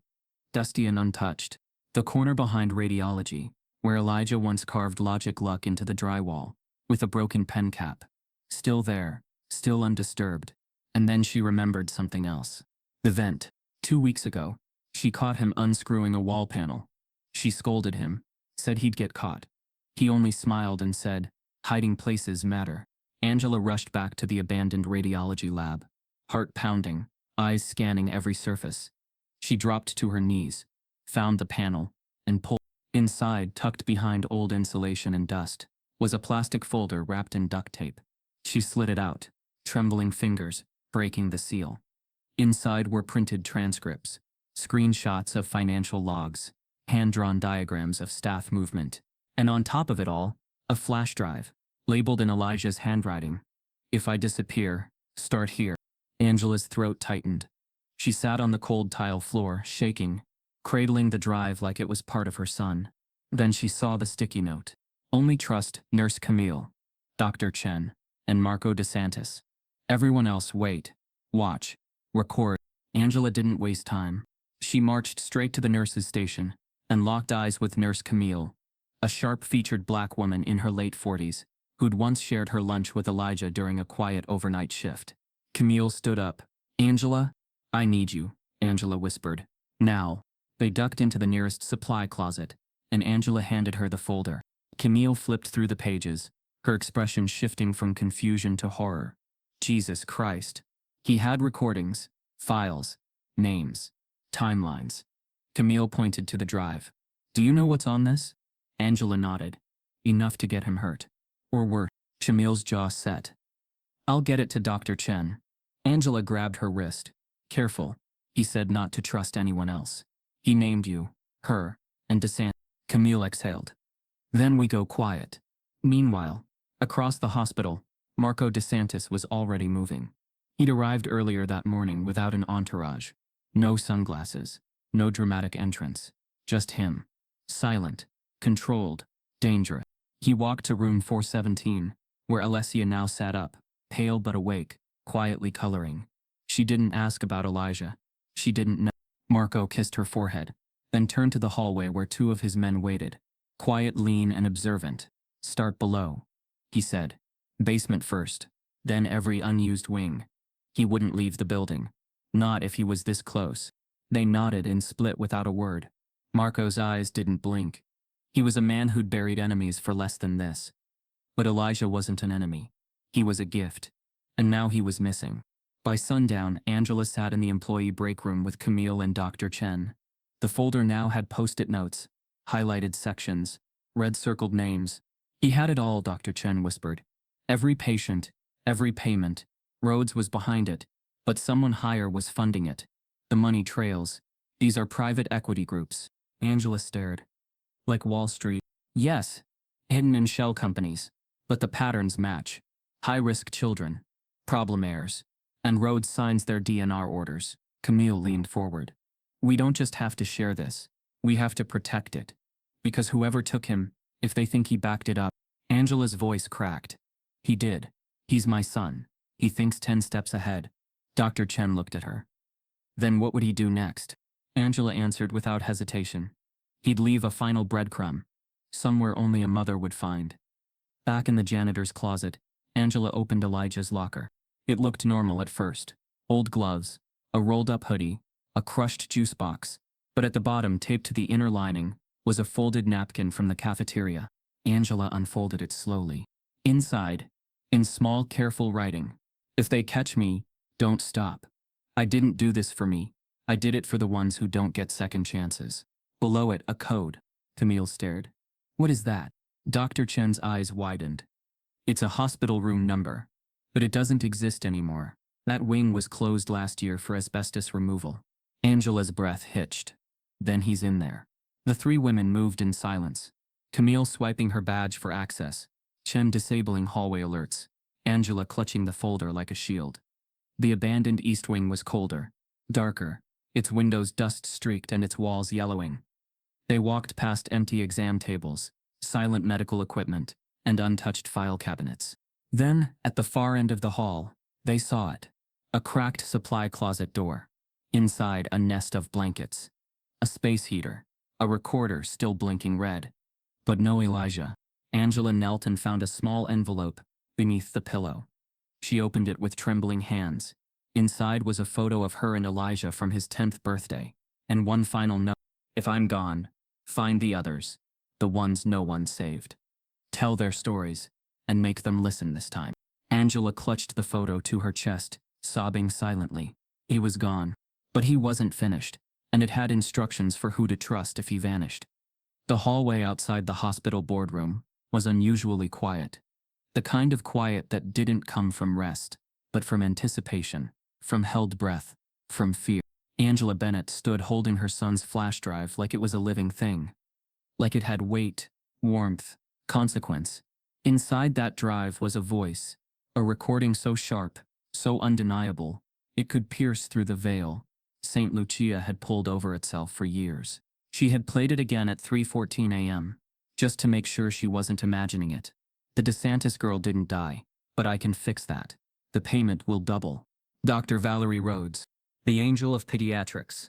Dusty and untouched. The corner behind radiology, where Elijah once carved logic luck into the drywall, with a broken pen cap. Still there, still undisturbed. And then she remembered something else. The vent. 2 weeks ago, She caught him unscrewing a wall panel. She scolded him, said he'd get caught. He only smiled and said, "Hiding places matter." Angela rushed back to the abandoned radiology lab, heart pounding, eyes scanning every surface. She dropped to her knees, found the panel, and pulled. Inside, tucked behind old insulation and dust, was a plastic folder wrapped in duct tape. She slid it out, trembling fingers, breaking the seal. Inside were printed transcripts, screenshots of financial logs, hand-drawn diagrams of staff movement, and on top of it all, a flash drive, labeled in Elijah's handwriting. "If I disappear, start here." Angela's throat tightened. She sat on the cold tile floor, shaking, cradling the drive like it was part of her son. Then she saw the sticky note. "Only trust Nurse Camille, Dr. Chen, and Marco DeSantis. Everyone else wait, watch, record." Angela didn't waste time. She marched straight to the nurse's station and locked eyes with Nurse Camille, a sharp-featured black woman in her late 40s, who'd once shared her lunch with Elijah during a quiet overnight shift. Camille stood up. "Angela, I need you," Angela whispered. "Now." They ducked into the nearest supply closet, and Angela handed her the folder. Camille flipped through the pages, her expression shifting from confusion to horror. Jesus Christ. He had recordings, files, names, timelines. Camille pointed to the drive. "Do you know what's on this?" Angela nodded. "Enough to get him hurt. Or worse." Camille's jaw set. "I'll get it to Dr. Chen." Angela grabbed her wrist. "Careful," he said, not to trust anyone else. "He named you, her, and DeSantis." Camille exhaled. "Then we go quiet." Meanwhile, across the hospital, Marco DeSantis was already moving. He'd arrived earlier that morning without an entourage. No sunglasses, no dramatic entrance. Just him. Silent, controlled, dangerous. He walked to room 417, where Alessia now sat up, pale but awake, quietly coloring. She didn't ask about Elijah. She didn't know. Marco kissed her forehead, then turned to the hallway where two of his men waited. Quiet, lean, and observant. "Start below," he said. "Basement first, then every unused wing." He wouldn't leave the building. Not if he was this close. They nodded and split without a word. Marco's eyes didn't blink. He was a man who'd buried enemies for less than this. But Elijah wasn't an enemy. He was a gift. And now he was missing. By sundown, Angela sat in the employee break room with Camille and Dr. Chen. The folder now had post-it notes, highlighted sections, red-circled names. "He had it all," Dr. Chen whispered. "Every patient, every payment. Rhodes was behind it, but someone higher was funding it. The money trails. These are private equity groups." Angela stared. "Like Wall Street?" "Yes. Hidden in shell companies. But the patterns match. High-risk children. Problem heirs. And Rhodes signs their DNR orders." Camille leaned forward. "We don't just have to share this. We have to protect it. Because whoever took him, if they think he backed it up." Angela's voice cracked. "He did. He's my son. He thinks 10 steps ahead." Dr. Chen looked at her. "Then what would he do next?" Angela answered without hesitation. "He'd leave a final breadcrumb. Somewhere only a mother would find." Back in the janitor's closet, Angela opened Elijah's locker. It looked normal at first. Old gloves, a rolled-up hoodie, a crushed juice box. But at the bottom, taped to the inner lining, was a folded napkin from the cafeteria. Angela unfolded it slowly. Inside, in small, careful writing, "If they catch me, don't stop. I didn't do this for me. I did it for the ones who don't get second chances." Below it, a code. Camille stared. "What is that?" Dr. Chen's eyes widened. "It's a hospital room number. But it doesn't exist anymore. That wing was closed last year for asbestos removal." Angela's breath hitched. "Then he's in there." The three women moved in silence. Camille swiping her badge for access. Chen disabling hallway alerts. Angela clutching the folder like a shield. The abandoned East Wing was colder, darker, its windows dust-streaked and its walls yellowing. They walked past empty exam tables, silent medical equipment, and untouched file cabinets. Then, at the far end of the hall, they saw it. A cracked supply closet door. Inside, a nest of blankets. A space heater. A recorder still blinking red. But no Elijah. Angela knelt and found a small envelope beneath the pillow. She opened it with trembling hands. Inside was a photo of her and Elijah from his 10th birthday. And one final note. If I'm gone, find the others. The ones no one saved. Tell their stories, and make them listen this time. Angela clutched the photo to her chest, sobbing silently. He was gone. But he wasn't finished, and it had instructions for who to trust if he vanished. The hallway outside the hospital boardroom was unusually quiet. The kind of quiet that didn't come from rest, but from anticipation, from held breath, from fear. Angela Bennett stood holding her son's flash drive like it was a living thing. Like it had weight, warmth, consequence. Inside that drive was a voice, a recording so sharp, so undeniable, it could pierce through the veil. St. Lucia had pulled over itself for years. She had played it again at 3:14 a.m., just to make sure she wasn't imagining it. The DeSantis girl didn't die, but I can fix that. The payment will double. Dr. Valerie Rhodes, the angel of pediatrics,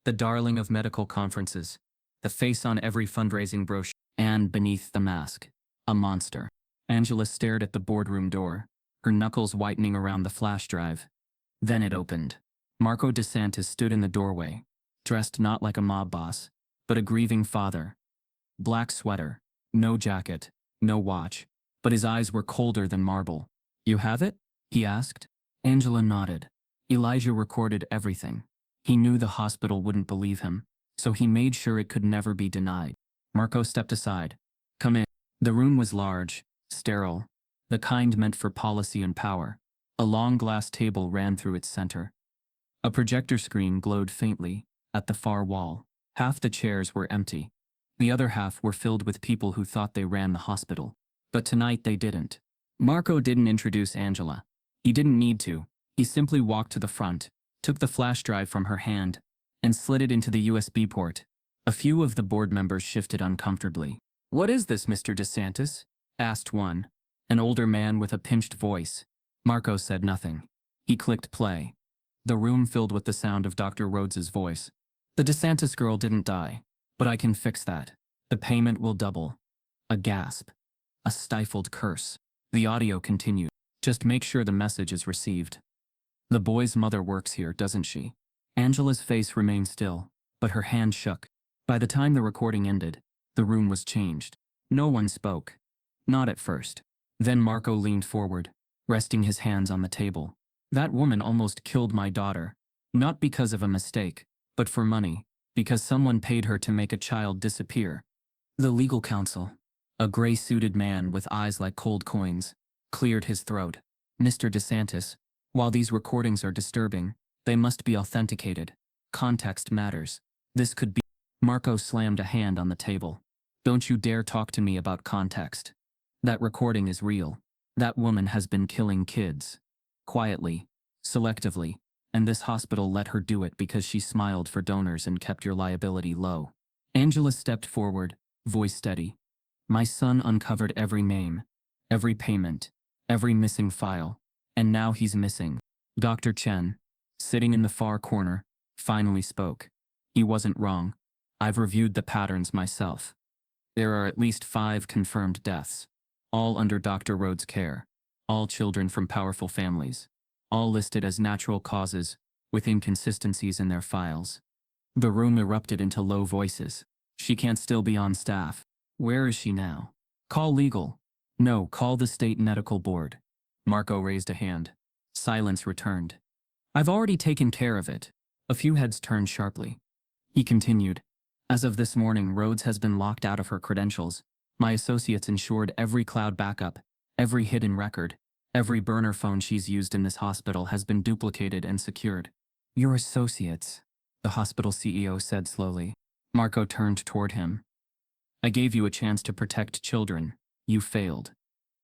the darling of medical conferences, the face on every fundraising brochure, and beneath the mask, a monster. Angela stared at the boardroom door, her knuckles whitening around the flash drive. Then it opened. Marco DeSantis stood in the doorway, dressed not like a mob boss, but a grieving father. Black sweater, no jacket, no watch, but his eyes were colder than marble. You have it? He asked. Angela nodded. Elijah recorded everything. He knew the hospital wouldn't believe him, so he made sure it could never be denied. Marco stepped aside. Come in. The room was large, sterile, the kind meant for policy and power. A long glass table ran through its center. A projector screen glowed faintly at the far wall. Half the chairs were empty. The other half were filled with people who thought they ran the hospital. But tonight they didn't. Marco didn't introduce Angela. He didn't need to. He simply walked to the front, took the flash drive from her hand, and slid it into the USB port. A few of the board members shifted uncomfortably. What is this, Mr. DeSantis? Asked one, an older man with a pinched voice. Marco said nothing. He clicked play. The room filled with the sound of Dr. Rhodes's voice. The DeSantis girl didn't die, but I can fix that. The payment will double. A gasp. A stifled curse. The audio continued. Just make sure the message is received. The boy's mother works here, doesn't she? Angela's face remained still, but her hand shook. By the time the recording ended, the room was changed. No one spoke. Not at first. Then Marco leaned forward, resting his hands on the table. That woman almost killed my daughter. Not because of a mistake, but for money, because someone paid her to make a child disappear. The legal counsel, a gray-suited man with eyes like cold coins, cleared his throat. Mr. DeSantis, while these recordings are disturbing, they must be authenticated. Context matters. This could be... Marco slammed a hand on the table. Don't you dare talk to me about context. That recording is real. That woman has been killing kids. Quietly, selectively, and this hospital let her do it because she smiled for donors and kept your liability low. Angela stepped forward, voice steady. My son uncovered every name, every payment, every missing file, and now he's missing. Dr. Chen, sitting in the far corner, finally spoke. He wasn't wrong. I've reviewed the patterns myself. There are at least 5 confirmed deaths, all under Dr. Rhodes' care, all children from powerful families, all listed as natural causes, with inconsistencies in their files. The room erupted into low voices. She can't still be on staff. Where is she now? Call legal. No, call the state medical board. Marco raised a hand. Silence returned. I've already taken care of it. A few heads turned sharply. He continued. As of this morning, Rhodes has been locked out of her credentials. My associates ensured every cloud backup, every hidden record, every burner phone she's used in this hospital has been duplicated and secured. Your associates, the hospital CEO said slowly. Marco turned toward him. I gave you a chance to protect children. You failed.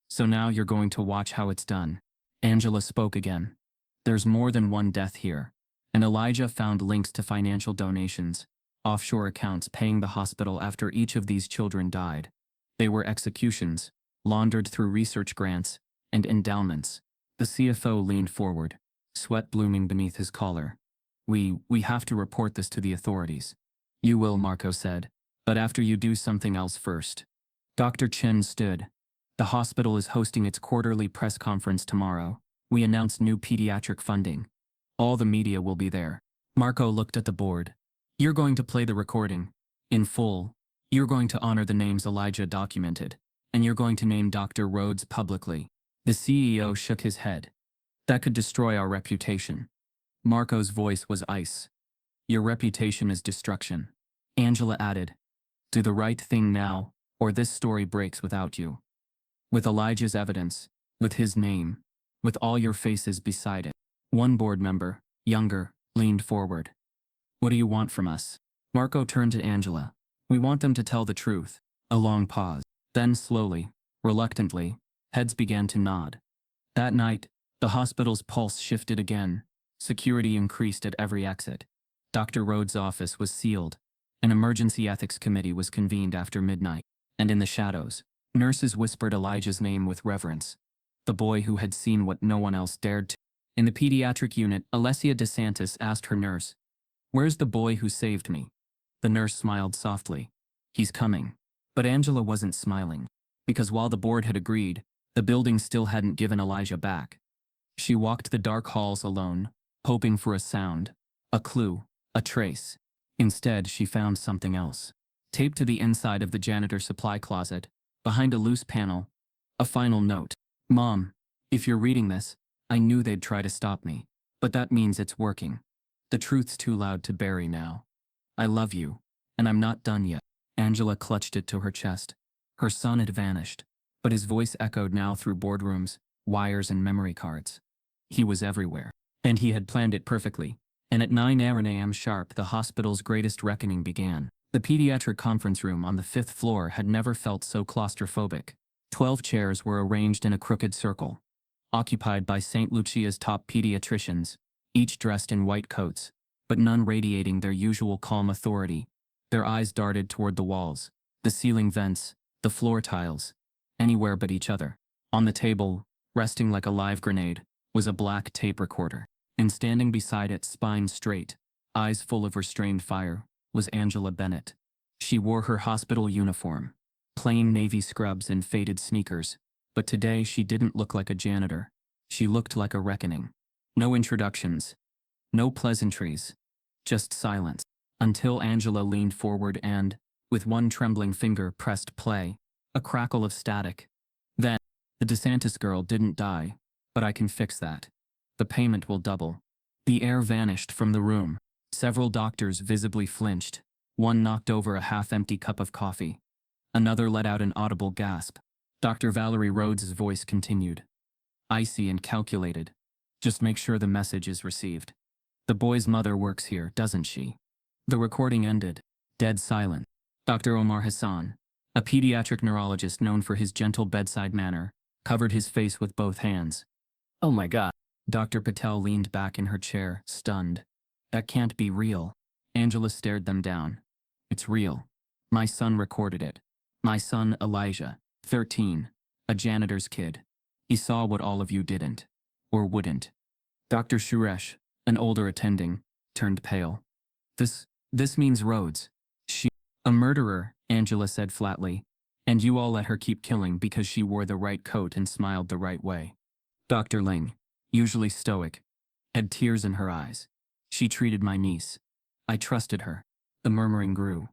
So now you're going to watch how it's done. Angela spoke again. There's more than one death here. And Elijah found links to financial donations, offshore accounts paying the hospital after each of these children died. They were executions, laundered through research grants and endowments. The CFO leaned forward, sweat blooming beneath his collar. We have to report this to the authorities. You will, Marco said, but after you do something else first. Dr. Chen stood. The hospital is hosting its quarterly press conference tomorrow. We announced new pediatric funding. All the media will be there. Marco looked at the board. You're going to play the recording. In full. You're going to honor the names Elijah documented. And you're going to name Dr. Rhodes publicly. The CEO shook his head. That could destroy our reputation. Marco's voice was ice. Your reputation is destruction. Angela added. Do the right thing now, or this story breaks without you. With Elijah's evidence, with his name, with all your faces beside it. One board member, younger, leaned forward. What do you want from us? Marco turned to Angela. We want them to tell the truth. A long pause. Then slowly, reluctantly, heads began to nod. That night, the hospital's pulse shifted again. Security increased at every exit. Dr. Rhodes' office was sealed. An emergency ethics committee was convened after midnight. And in the shadows, nurses whispered Elijah's name with reverence. The boy who had seen what no one else dared to. In the pediatric unit, Alessia DeSantis asked her nurse, "Where's the boy who saved me?" The nurse smiled softly. "He's coming." But Angela wasn't smiling. Because while the board had agreed, the building still hadn't given Elijah back. She walked the dark halls alone, hoping for a sound, a clue, a trace. Instead, she found something else. Taped to the inside of the janitor supply closet, behind a loose panel, a final note. Mom, if you're reading this, I knew they'd try to stop me. But that means it's working. The truth's too loud to bury now. I love you, and I'm not done yet. Angela clutched it to her chest. Her son had vanished, but his voice echoed now through boardrooms, wires and memory cards. He was everywhere, and he had planned it perfectly. And at 9 a.m. sharp, the hospital's greatest reckoning began. The pediatric conference room on the 5th floor had never felt so claustrophobic. 12 chairs were arranged in a crooked circle, occupied by St. Lucia's top pediatricians, each dressed in white coats, but none radiating their usual calm authority. Their eyes darted toward the walls, the ceiling vents, the floor tiles, anywhere but each other. On the table, resting like a live grenade, was a black tape recorder. And standing beside it, spine straight, eyes full of restrained fire, was Angela Bennett. She wore her hospital uniform, plain navy scrubs and faded sneakers, but today she didn't look like a janitor. She looked like a reckoning. No introductions, no pleasantries, just silence, until Angela leaned forward and, with one trembling finger, pressed play. A crackle of static. Then, the DeSantis girl didn't die, but I can fix that. The payment will double. The air vanished from the room. Several doctors visibly flinched. One knocked over a half-empty cup of coffee. Another let out an audible gasp. Dr. Valerie Rhodes' voice continued. Icy and calculated. Just make sure the message is received. The boy's mother works here, doesn't she? The recording ended. Dead silent. Dr. Omar Hassan, a pediatric neurologist known for his gentle bedside manner, covered his face with both hands. Oh my God. Dr. Patel leaned back in her chair, stunned. That can't be real. Angela stared them down. It's real. My son recorded it. My son, Elijah, 13, a janitor's kid. He saw what all of you didn't. Or wouldn't. Dr. Suresh, an older attending, turned pale. This means Rhodes. She, a murderer, Angela said flatly. And you all let her keep killing because she wore the right coat and smiled the right way. Dr. Ling, usually stoic, had tears in her eyes. She treated my niece. I trusted her. The murmuring grew.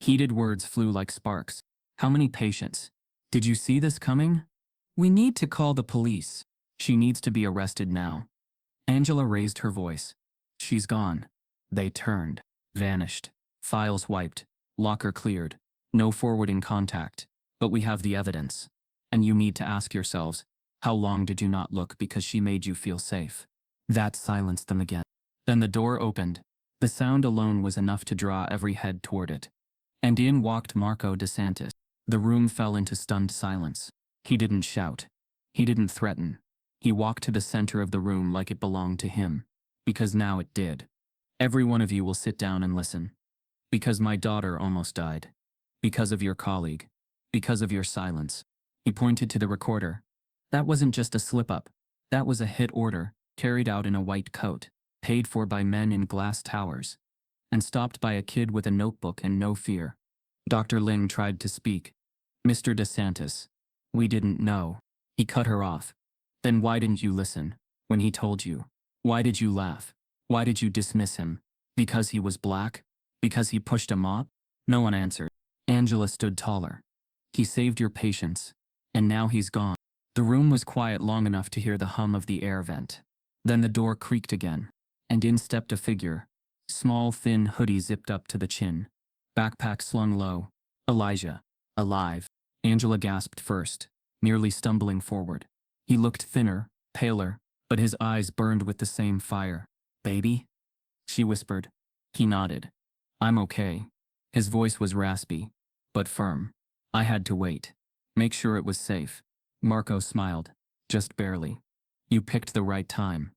Heated words flew like sparks. How many patients? Did you see this coming? We need to call the police. She needs to be arrested now. Angela raised her voice. She's gone. They turned, vanished. Files wiped. Locker cleared. No forwarding contact. But we have the evidence. And you need to ask yourselves, how long did you not look because she made you feel safe? That silenced them again. Then the door opened. The sound alone was enough to draw every head toward it. And in walked Marco DeSantis. The room fell into stunned silence. He didn't shout. He didn't threaten. He walked to the center of the room like it belonged to him. Because now it did. Every one of you will sit down and listen. Because my daughter almost died. Because of your colleague. Because of your silence. He pointed to the recorder. That wasn't just a slip-up. That was a hit order, carried out in a white coat, paid for by men in glass towers, and stopped by a kid with a notebook and no fear. Dr. Ling tried to speak. Mr. DeSantis, we didn't know. He cut her off. Then why didn't you listen, when he told you? Why did you laugh? Why did you dismiss him? Because he was black? Because he pushed a mop? No one answered. Angela stood taller. He saved your patients. And now he's gone. The room was quiet long enough to hear the hum of the air vent. Then the door creaked again, and in stepped a figure. Small, thin hoodie zipped up to the chin. Backpack slung low. Elijah. Alive. Angela gasped first, nearly stumbling forward. He looked thinner, paler, but his eyes burned with the same fire. Baby? She whispered. He nodded. I'm okay. His voice was raspy, but firm. I had to wait. Make sure it was safe. Marco smiled. Just barely. You picked the right time.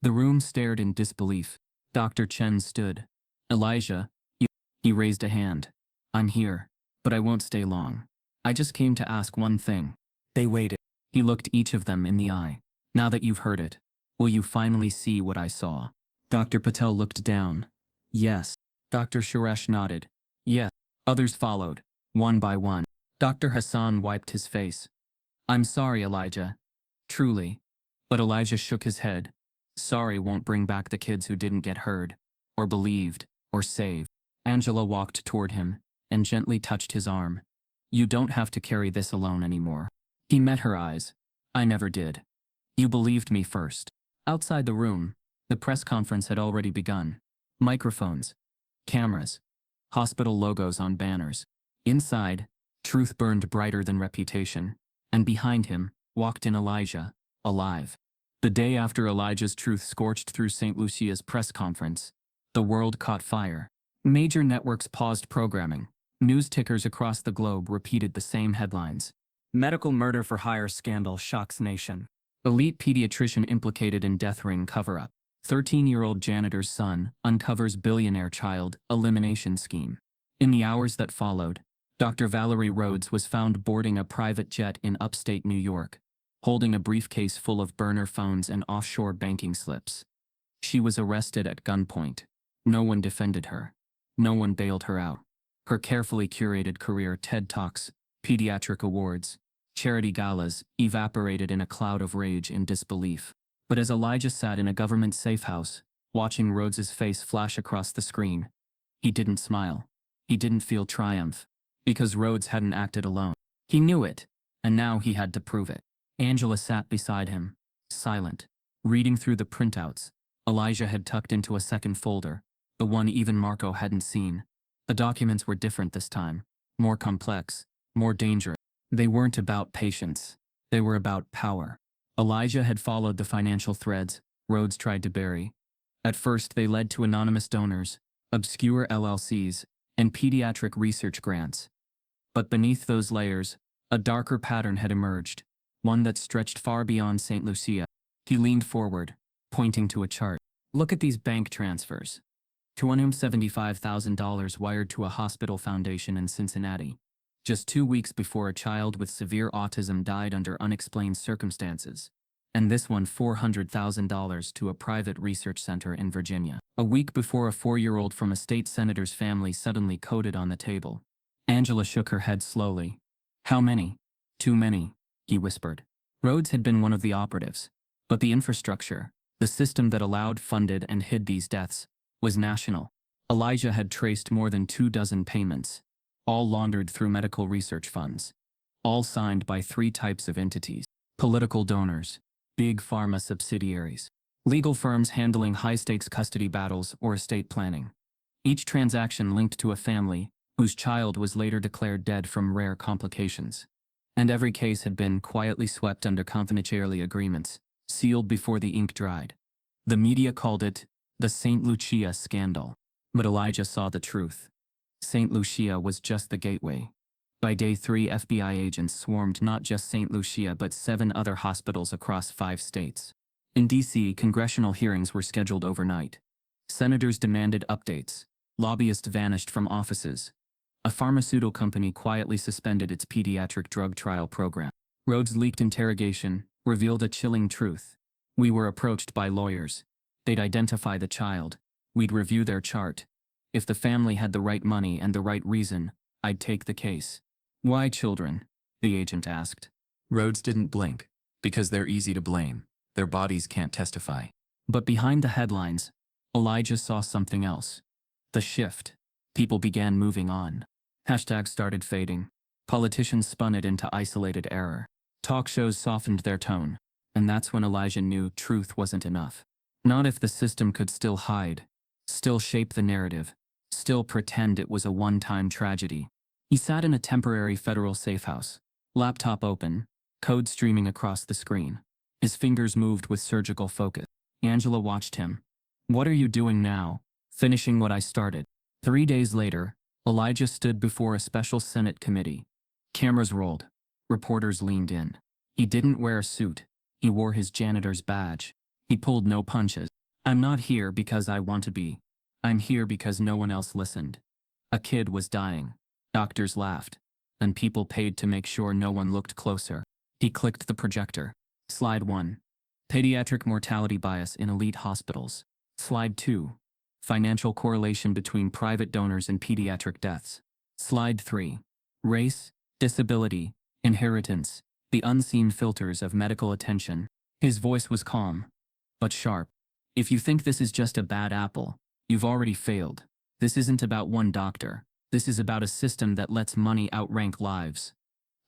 The room stared in disbelief. Dr. Chen stood. Elijah, you. He raised a hand. I'm here, but I won't stay long. I just came to ask one thing. They waited. He looked each of them in the eye. Now that you've heard it, will you finally see what I saw? Dr. Patel looked down. Yes. Dr. Suresh nodded. Yes. Others followed, one by one. Dr. Hassan wiped his face. I'm sorry, Elijah. Truly. But Elijah shook his head. Sorry won't bring back the kids who didn't get heard, or believed, or saved. Angela walked toward him and gently touched his arm. You don't have to carry this alone anymore. He met her eyes. I never did. You believed me first. Outside the room, the press conference had already begun. Microphones, cameras, hospital logos on banners. Inside, truth burned brighter than reputation. And behind him, walked in Elijah, alive. The day after Elijah's truth scorched through St. Lucia's press conference, the world caught fire. Major networks paused programming. News tickers across the globe repeated the same headlines. Medical murder for hire scandal shocks nation. Elite pediatrician implicated in death ring cover-up. 13-year-old janitor's son uncovers billionaire child elimination scheme. In the hours that followed, Dr. Valerie Rhodes was found boarding a private jet in upstate New York, holding a briefcase full of burner phones and offshore banking slips. She was arrested at gunpoint. No one defended her. No one bailed her out. Her carefully curated career TED Talks, pediatric awards, charity galas evaporated in a cloud of rage and disbelief. But as Elijah sat in a government safe house, watching Rhodes's face flash across the screen, he didn't smile. He didn't feel triumph, because Rhodes hadn't acted alone. He knew it, and now he had to prove it. Angela sat beside him, silent, reading through the printouts. Elijah had tucked into a second folder, the one even Marco hadn't seen. The documents were different this time, more complex, more dangerous. They weren't about patience. They were about power. Elijah had followed the financial threads Rhodes tried to bury. At first they led to anonymous donors, obscure LLCs, and pediatric research grants. But beneath those layers, a darker pattern had emerged, one that stretched far beyond St. Lucia. He leaned forward, pointing to a chart. Look at these bank transfers. $275,000 wired to a hospital foundation in Cincinnati, just 2 weeks before a child with severe autism died under unexplained circumstances. And this one $400,000 to a private research center in Virginia, a week before a 4-year-old from a state senator's family suddenly coded on the table. Angela shook her head slowly. How many? Too many, he whispered. Rhodes had been one of the operatives, but the infrastructure, the system that allowed, funded, and hid these deaths, was national. Elijah had traced more than 24 payments, all laundered through medical research funds, all signed by 3 types of entities: political donors, big pharma subsidiaries, legal firms handling high-stakes custody battles or estate planning. Each transaction linked to a family whose child was later declared dead from rare complications. And every case had been quietly swept under confidentiality agreements, sealed before the ink dried. The media called it the St. Lucia scandal. But Elijah saw the truth. St. Lucia was just the gateway. By day 3, FBI agents swarmed not just St. Lucia but 7 other hospitals across 5 states. In D.C., congressional hearings were scheduled overnight. Senators demanded updates. Lobbyists vanished from offices. A pharmaceutical company quietly suspended its pediatric drug trial program. Rhodes' leaked interrogation revealed a chilling truth. We were approached by lawyers. They'd identify the child. We'd review their chart. If the family had the right money and the right reason, I'd take the case. Why children? The agent asked. Rhodes didn't blink. Because they're easy to blame. Their bodies can't testify. But behind the headlines, Elijah saw something else. The shift. People began moving on. Hashtags started fading. Politicians spun it into isolated error. Talk shows softened their tone. And that's when Elijah knew truth wasn't enough. Not if the system could still hide, still shape the narrative, still pretend it was a one-time tragedy. He sat in a temporary federal safehouse, laptop open, code streaming across the screen. His fingers moved with surgical focus. Angela watched him. "What are you doing now?" "Finishing what I started." 3 days later, Elijah stood before a special Senate committee. Cameras rolled. Reporters leaned in. He didn't wear a suit. He wore his janitor's badge. He pulled no punches. "I'm not here because I want to be. I'm here because no one else listened." A kid was dying. Doctors laughed. And people paid to make sure no one looked closer. He clicked the projector. Slide 1. Pediatric mortality bias in elite hospitals. Slide 2. Financial correlation between private donors and pediatric deaths. Slide 3. Race, disability, inheritance, the unseen filters of medical attention. His voice was calm, but sharp. "If you think this is just a bad apple, you've already failed. This isn't about one doctor. This is about a system that lets money outrank lives.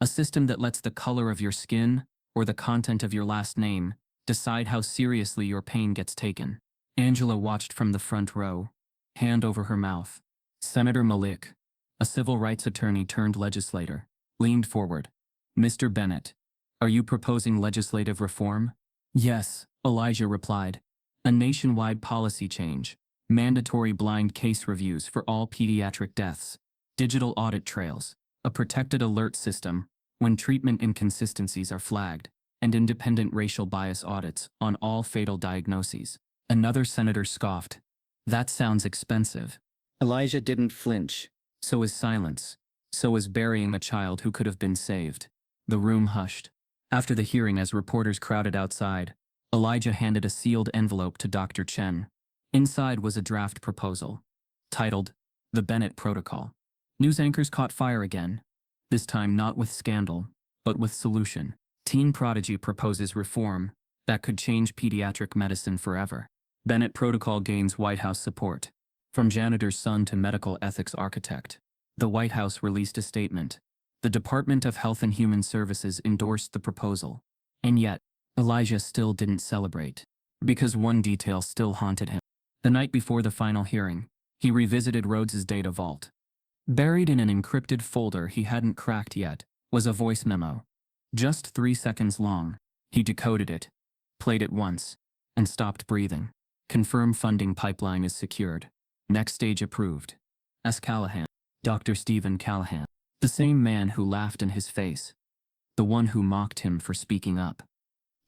A system that lets the color of your skin, or the content of your last name, decide how seriously your pain gets taken." Angela watched from the front row, hand over her mouth. Senator Malik, a civil rights attorney turned legislator, leaned forward. "Mr. Bennett, are you proposing legislative reform?" "Yes," Elijah replied. "A nationwide policy change. Mandatory blind case reviews for all pediatric deaths. Digital audit trails. A protected alert system when treatment inconsistencies are flagged. And independent racial bias audits on all fatal diagnoses." Another senator scoffed. "That sounds expensive." Elijah didn't flinch. So is silence. So is burying a child who could have been saved. The room hushed. After the hearing, as reporters crowded outside, Elijah handed a sealed envelope to Dr. Chen. Inside was a draft proposal, titled, "The Bennett Protocol." News anchors caught fire again. This time not with scandal, but with solution. Teen prodigy proposes reform that could change pediatric medicine forever. Bennett Protocol gains White House support. From janitor's son to medical ethics architect. The White House released a statement. The Department of Health and Human Services endorsed the proposal. And yet, Elijah still didn't celebrate. Because one detail still haunted him. The night before the final hearing, he revisited Rhodes's data vault. Buried in an encrypted folder he hadn't cracked yet was a voice memo. Just 3 seconds long. He decoded it, played it once, and stopped breathing. "Confirm funding pipeline is secured. Next stage approved. S. Callahan." Dr. Stephen Callahan. The same man who laughed in his face. The one who mocked him for speaking up.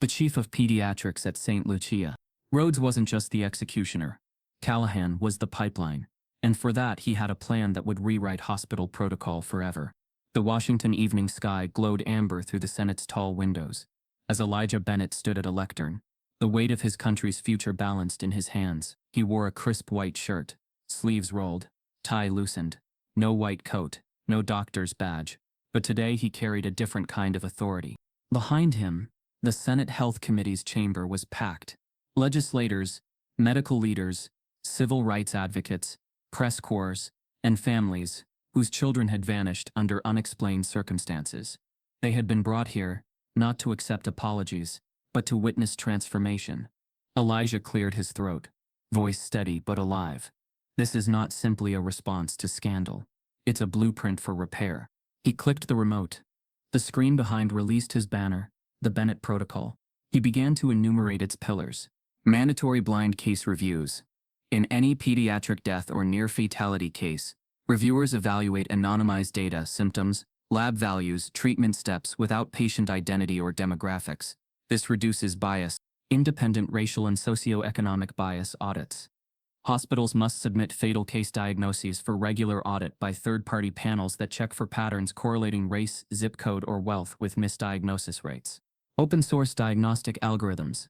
The chief of pediatrics at St. Lucia. Rhodes wasn't just the executioner. Callahan was the pipeline. And for that he had a plan that would rewrite hospital protocol forever. The Washington evening sky glowed amber through the Senate's tall windows. As Elijah Bennett stood at a lectern, the weight of his country's future balanced in his hands. He wore a crisp white shirt, sleeves rolled, tie loosened. No white coat, no doctor's badge. But today he carried a different kind of authority. Behind him, the Senate Health Committee's chamber was packed. Legislators, medical leaders, civil rights advocates, press corps, and families whose children had vanished under unexplained circumstances. They had been brought here, not to accept apologies, but to witness transformation. Elijah cleared his throat, voice steady but alive. This is not simply a response to scandal. It's a blueprint for repair. He clicked the remote. The screen behind released his banner, the Bennett Protocol. He began to enumerate its pillars. Mandatory blind case reviews. In any pediatric death or near-fatality case, reviewers evaluate anonymized data, symptoms, lab values, treatment steps without patient identity or demographics. This reduces bias. Independent racial and socioeconomic bias audits. Hospitals must submit fatal case diagnoses for regular audit by third-party panels that check for patterns correlating race, zip code, or wealth with misdiagnosis rates. Open-source diagnostic algorithms.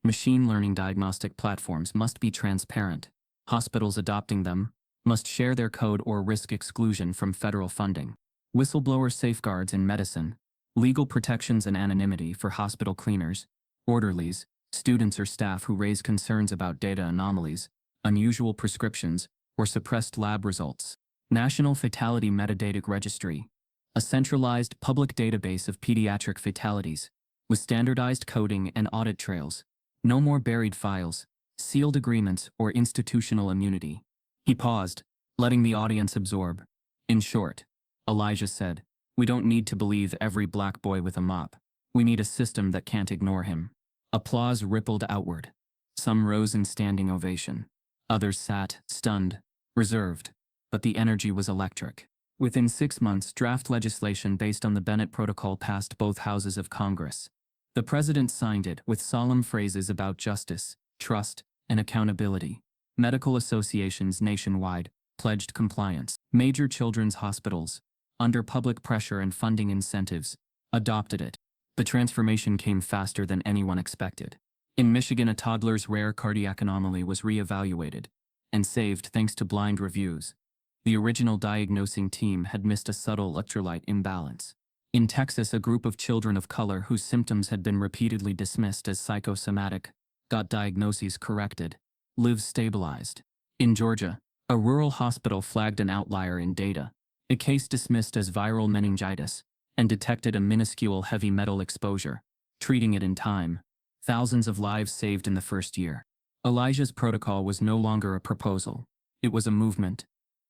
Machine learning diagnostic platforms must be transparent. Hospitals adopting them must share their code or risk exclusion from federal funding. Whistleblower safeguards in medicine. Legal protections and anonymity for hospital cleaners, orderlies, students or staff who raise concerns about data anomalies, unusual prescriptions, or suppressed lab results. National Fatality Metadata Registry, a centralized public database of pediatric fatalities, with standardized coding and audit trails. No more buried files, sealed agreements, or institutional immunity. He paused, letting the audience absorb. In short, Elijah said, we don't need to believe every black boy with a mop. We need a system that can't ignore him. Applause rippled outward. Some rose in standing ovation. Others sat, stunned, reserved. But the energy was electric. Within 6 months, draft legislation based on the Bennett Protocol passed both houses of Congress. The president signed it with solemn phrases about justice, trust, and accountability. Medical associations nationwide pledged compliance. Major children's hospitals, under public pressure and funding incentives, adopted it. The transformation came faster than anyone expected. In Michigan, a toddler's rare cardiac anomaly was re-evaluated and saved thanks to blind reviews. The original diagnosing team had missed a subtle electrolyte imbalance. In Texas, a group of children of color whose symptoms had been repeatedly dismissed as psychosomatic got diagnoses corrected, lives stabilized. In Georgia, a rural hospital flagged an outlier in data, a case dismissed as viral meningitis, and detected a minuscule heavy metal exposure, treating it in time. Thousands of lives saved in the first year. Elijah's protocol was no longer a proposal. It was a movement.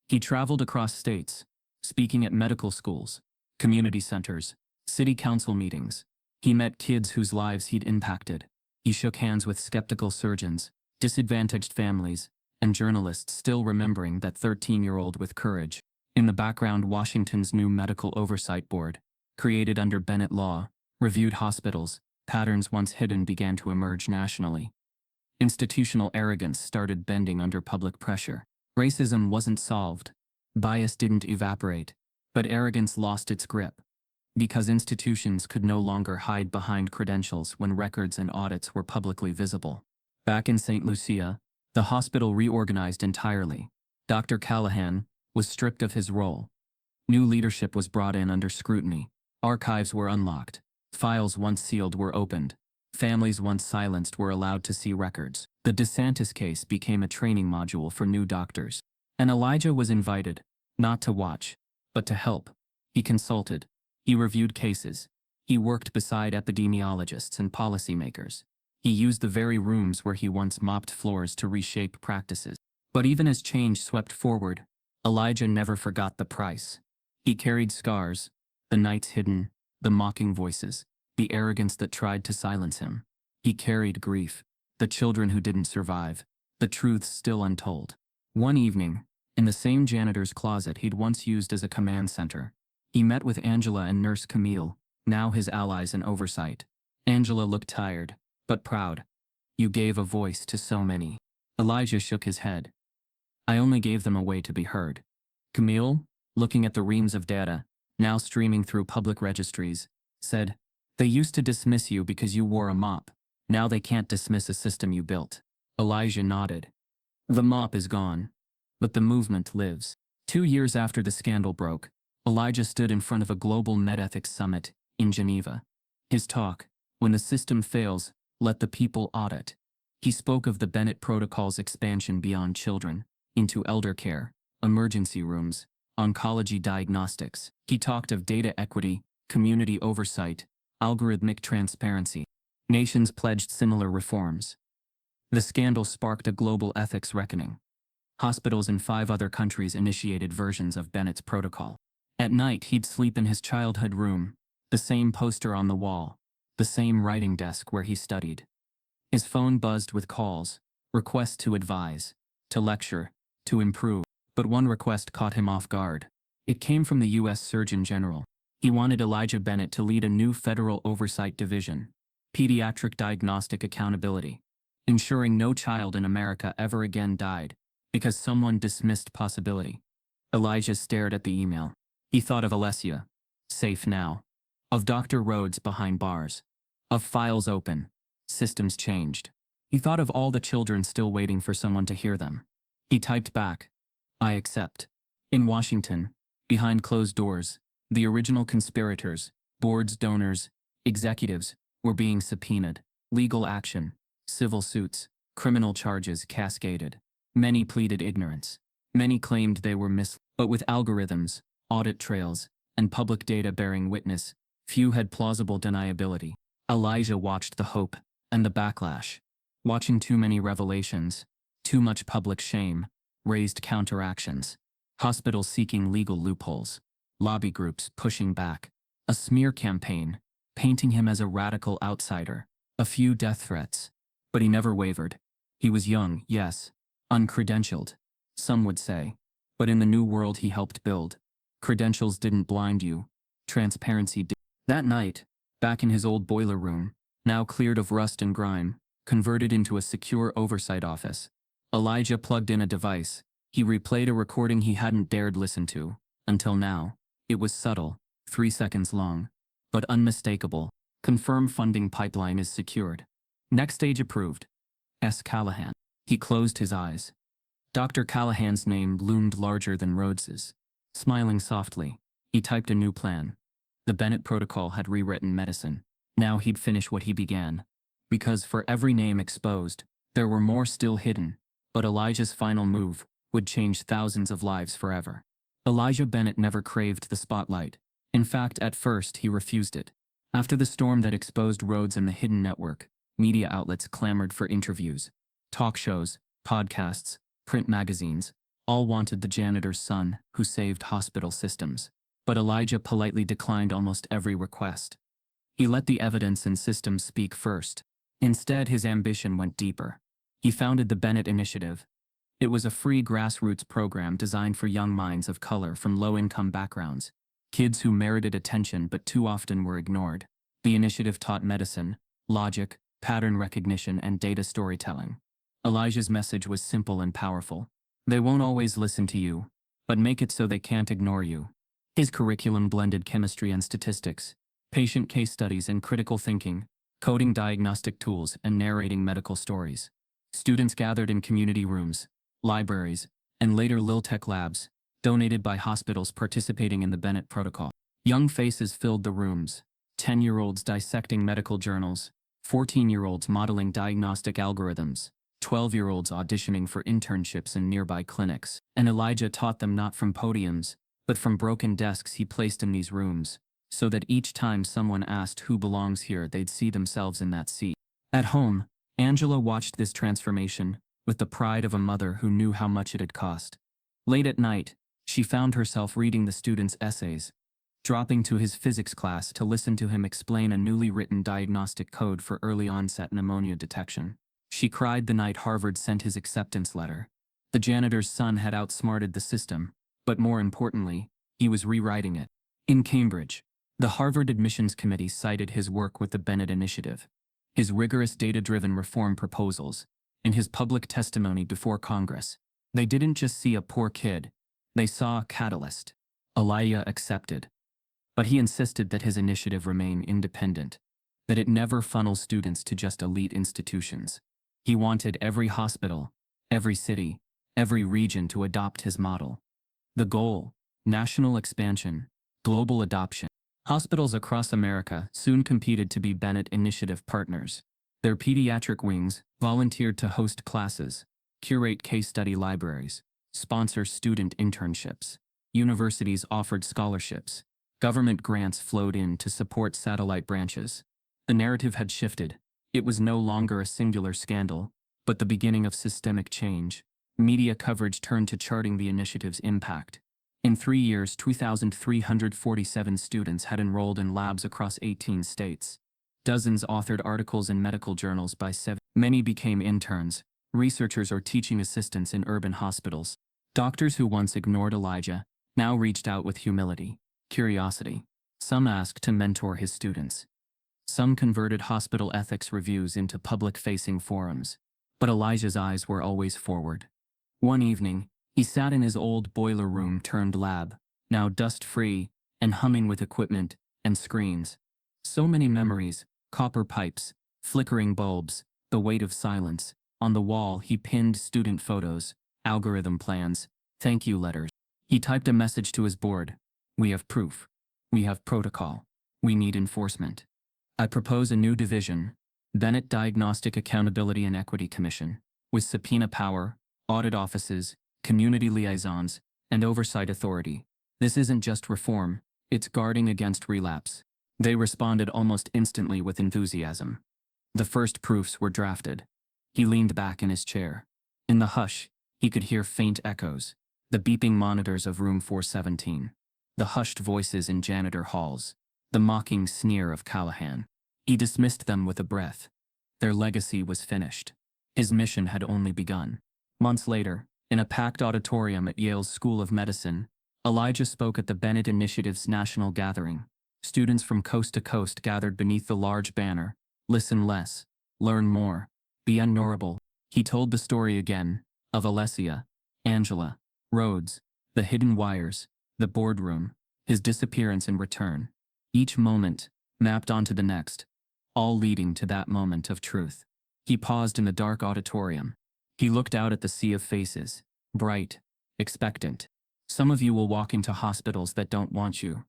He traveled across states, speaking at medical schools, community centers, city council meetings. He met kids whose lives he'd impacted. He shook hands with skeptical surgeons, disadvantaged families, and journalists still remembering that 13-year-old with courage. In the background, Washington's new Medical Oversight Board, created under Bennett law, reviewed hospitals. Patterns once hidden began to emerge nationally. Institutional arrogance started bending under public pressure. Racism wasn't solved. Bias didn't evaporate. But arrogance lost its grip. Because institutions could no longer hide behind credentials when records and audits were publicly visible. Back in St. Lucia, the hospital reorganized entirely. Dr. Callahan was stripped of his role. New leadership was brought in under scrutiny. Archives were unlocked. Files once sealed were opened. Families once silenced were allowed to see records. The DeSantis case became a training module for new doctors. And Elijah was invited, not to watch, but to help. He consulted. He reviewed cases. He worked beside epidemiologists and policymakers. He used the very rooms where he once mopped floors to reshape practices. But even as change swept forward, Elijah never forgot the price. He carried scars, the nights hidden, the mocking voices, the arrogance that tried to silence him. He carried grief, the children who didn't survive, the truths still untold. One evening, in the same janitor's closet he'd once used as a command center, he met with Angela and Nurse Camille, now his allies in oversight. Angela looked tired, but proud. You gave a voice to so many. Elijah shook his head. I only gave them a way to be heard. Camille, looking at the reams of data, now streaming through public registries, said, they used to dismiss you because you wore a mop. Now they can't dismiss a system you built. Elijah nodded. The mop is gone, but the movement lives. 2 years after the scandal broke, Elijah stood in front of a global medethics summit in Geneva. His talk, when the system fails, let the people audit. He spoke of the Bennett Protocol's expansion beyond children, into elder care, emergency rooms, oncology diagnostics. He talked of data equity, community oversight, algorithmic transparency. Nations pledged similar reforms. The scandal sparked a global ethics reckoning. Hospitals in 5 other countries initiated versions of Bennett's protocol. At night, he'd sleep in his childhood room, the same poster on the wall, the same writing desk where he studied. His phone buzzed with calls, requests to advise, to lecture, to improve. But one request caught him off guard. It came from the U.S. Surgeon General. He wanted Elijah Bennett to lead a new federal oversight division, pediatric diagnostic accountability, ensuring no child in America ever again died because someone dismissed possibility. Elijah stared at the email. He thought of Alessia, safe now, of Dr. Rhodes behind bars, of files open, systems changed. He thought of all the children still waiting for someone to hear them. He typed back, I accept. In Washington, behind closed doors, the original conspirators, boards, donors, executives, were being subpoenaed. Legal action, civil suits, criminal charges cascaded. Many pleaded ignorance. Many claimed they were but with algorithms, audit trails, and public data bearing witness, few had plausible deniability. Elijah watched the hope and the backlash. Watching too many revelations, too much public shame, raised counteractions. Hospitals seeking legal loopholes, lobby groups pushing back, a smear campaign, painting him as a radical outsider, a few death threats. But he never wavered. He was young, yes, uncredentialed, some would say, but in the new world he helped build, credentials didn't blind you, transparency did. That night, back in his old boiler room, now cleared of rust and grime, converted into a secure oversight office, Elijah plugged in a device. He replayed a recording he hadn't dared listen to, until now. It was subtle, 3 seconds long, but unmistakable. Confirm funding pipeline is secured. Next stage approved. S. Callahan. He closed his eyes. Dr. Callahan's name loomed larger than Rhodes's. Smiling softly, he typed a new plan. The Bennett protocol had rewritten medicine. Now he'd finish what he began. Because for every name exposed, there were more still hidden. But Elijah's final move would change thousands of lives forever. Elijah Bennett never craved the spotlight. In fact, at first, he refused it. After the storm that exposed Rhodes and the hidden network, media outlets clamored for interviews. Talk shows, podcasts, print magazines, all wanted the janitor's son who saved hospital systems. But Elijah politely declined almost every request. He let the evidence and systems speak first. Instead, his ambition went deeper. He founded the Bennett Initiative. It was a free grassroots program designed for young minds of color from low-income backgrounds, kids who merited attention but too often were ignored. The initiative taught medicine, logic, pattern recognition, and data storytelling. Elijah's message was simple and powerful. They won't always listen to you, but make it so they can't ignore you. His curriculum blended chemistry and statistics, patient case studies and critical thinking, coding diagnostic tools and narrating medical stories. Students gathered in community rooms, libraries, and later Liltech labs, donated by hospitals participating in the Bennett protocol. Young faces filled the rooms, 10-year-olds dissecting medical journals, 14-year-olds modeling diagnostic algorithms, 12-year-olds auditioning for internships in nearby clinics. And Elijah taught them not from podiums, but from broken desks he placed in these rooms, so that each time someone asked who belongs here, they'd see themselves in that seat. At home, Angela watched this transformation with the pride of a mother who knew how much it had cost. Late at night, she found herself reading the students' essays, dropping to his physics class to listen to him explain a newly written diagnostic code for early onset pneumonia detection. She cried the night Harvard sent his acceptance letter. The janitor's son had outsmarted the system, but more importantly, he was rewriting it. In Cambridge, the Harvard Admissions Committee cited his work with the Bennett Initiative, his rigorous data-driven reform proposals, and his public testimony before Congress. They didn't just see a poor kid, they saw a catalyst. Elijah accepted. But he insisted that his initiative remain independent, that it never funnel students to just elite institutions. He wanted every hospital, every city, every region to adopt his model. The goal: national expansion, global adoption. Hospitals across America soon competed to be Bennett Initiative partners. Their pediatric wings volunteered to host classes, curate case study libraries, sponsor student internships. Universities offered scholarships. Government grants flowed in to support satellite branches. The narrative had shifted. It was no longer a singular scandal, but the beginning of systemic change. Media coverage turned to charting the initiative's impact. In 3 years, 2,347 students had enrolled in labs across 18 states. Dozens authored articles in medical journals by 7. Many became interns, researchers or teaching assistants in urban hospitals. Doctors who once ignored Elijah now reached out with humility, curiosity. Some asked to mentor his students. Some converted hospital ethics reviews into public-facing forums. But Elijah's eyes were always forward. One evening, he sat in his old boiler room turned lab, now dust-free and humming with equipment and screens. So many memories, copper pipes, flickering bulbs, the weight of silence. On the wall he pinned student photos, algorithm plans, thank you letters. He typed a message to his board. We have proof. We have protocol. We need enforcement. I propose a new division, Bennett Diagnostic Accountability and Equity Commission, with subpoena power, audit offices, community liaisons, and oversight authority. This isn't just reform, it's guarding against relapse. They responded almost instantly with enthusiasm. The first proofs were drafted. He leaned back in his chair. In the hush, he could hear faint echoes, the beeping monitors of room 417, the hushed voices in janitor halls, the mocking sneer of Callahan. He dismissed them with a breath. Their legacy was finished. His mission had only begun. Months later, in a packed auditorium at Yale's School of Medicine, Elijah spoke at the Bennett Initiative's national gathering. Students from coast to coast gathered beneath the large banner, "Listen less, learn more, be unignorable." He told the story again, of Alessia, Angela, Rhodes, the hidden wires, the boardroom, his disappearance in return. Each moment, mapped onto the next, all leading to that moment of truth. He paused in the dark auditorium. He looked out at the sea of faces, bright, expectant. Some of you will walk into hospitals that don't want you.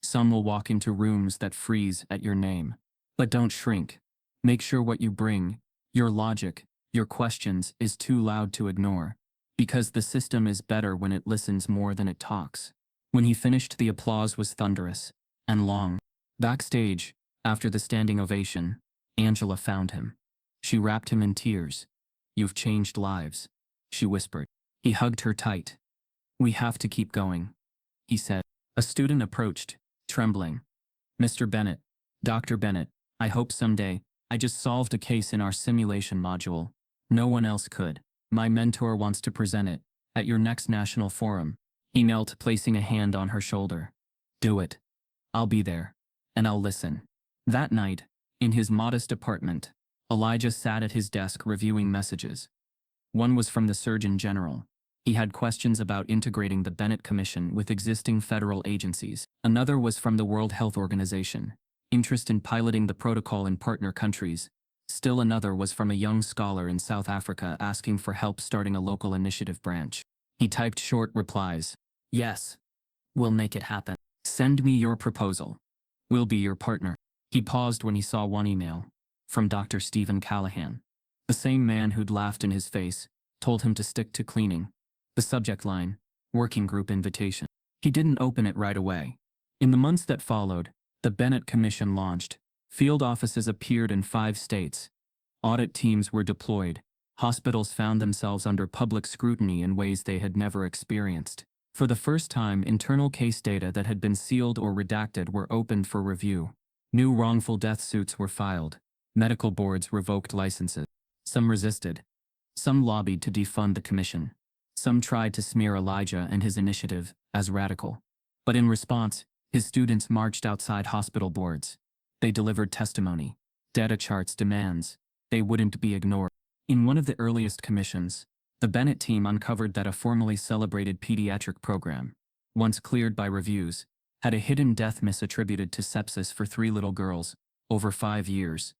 Some will walk into rooms that freeze at your name. But don't shrink. Make sure what you bring, your logic, your questions, is too loud to ignore. Because the system is better when it listens more than it talks. When he finished, the applause was thunderous and long. Backstage, after the standing ovation, Angela found him. She wrapped him in tears. "You've changed lives," she whispered. He hugged her tight. "We have to keep going," he said. A student approached, trembling. "Mr. Bennett, Dr. Bennett, I hope someday, I just solved a case in our simulation module. No one else could. My mentor wants to present it at your next national forum." He knelt, placing a hand on her shoulder. "Do it. I'll be there. And I'll listen." That night, in his modest apartment, Elijah sat at his desk reviewing messages. One was from the Surgeon General. He had questions about integrating the Bennett Commission with existing federal agencies. Another was from the World Health Organization, interest in piloting the protocol in partner countries. Still another was from a young scholar in South Africa asking for help starting a local initiative branch. He typed short replies. "Yes. We'll make it happen. Send me your proposal. We'll be your partner." He paused when he saw one email, from Dr. Stephen Callahan. The same man who'd laughed in his face, told him to stick to cleaning. The subject line, "Working Group Invitation." He didn't open it right away. In the months that followed, the Bennett Commission launched. Field offices appeared in 5 states. Audit teams were deployed. Hospitals found themselves under public scrutiny in ways they had never experienced. For the first time, internal case data that had been sealed or redacted were opened for review. New wrongful death suits were filed. Medical boards revoked licenses. Some resisted. Some lobbied to defund the commission. Some tried to smear Elijah and his initiative as radical. But in response, his students marched outside hospital boards. They delivered testimony, data charts, demands. They wouldn't be ignored. In one of the earliest commissions, the Bennett team uncovered that a formerly celebrated pediatric program, once cleared by reviews, had a hidden death misattributed to sepsis for 3 little girls, over 5 years.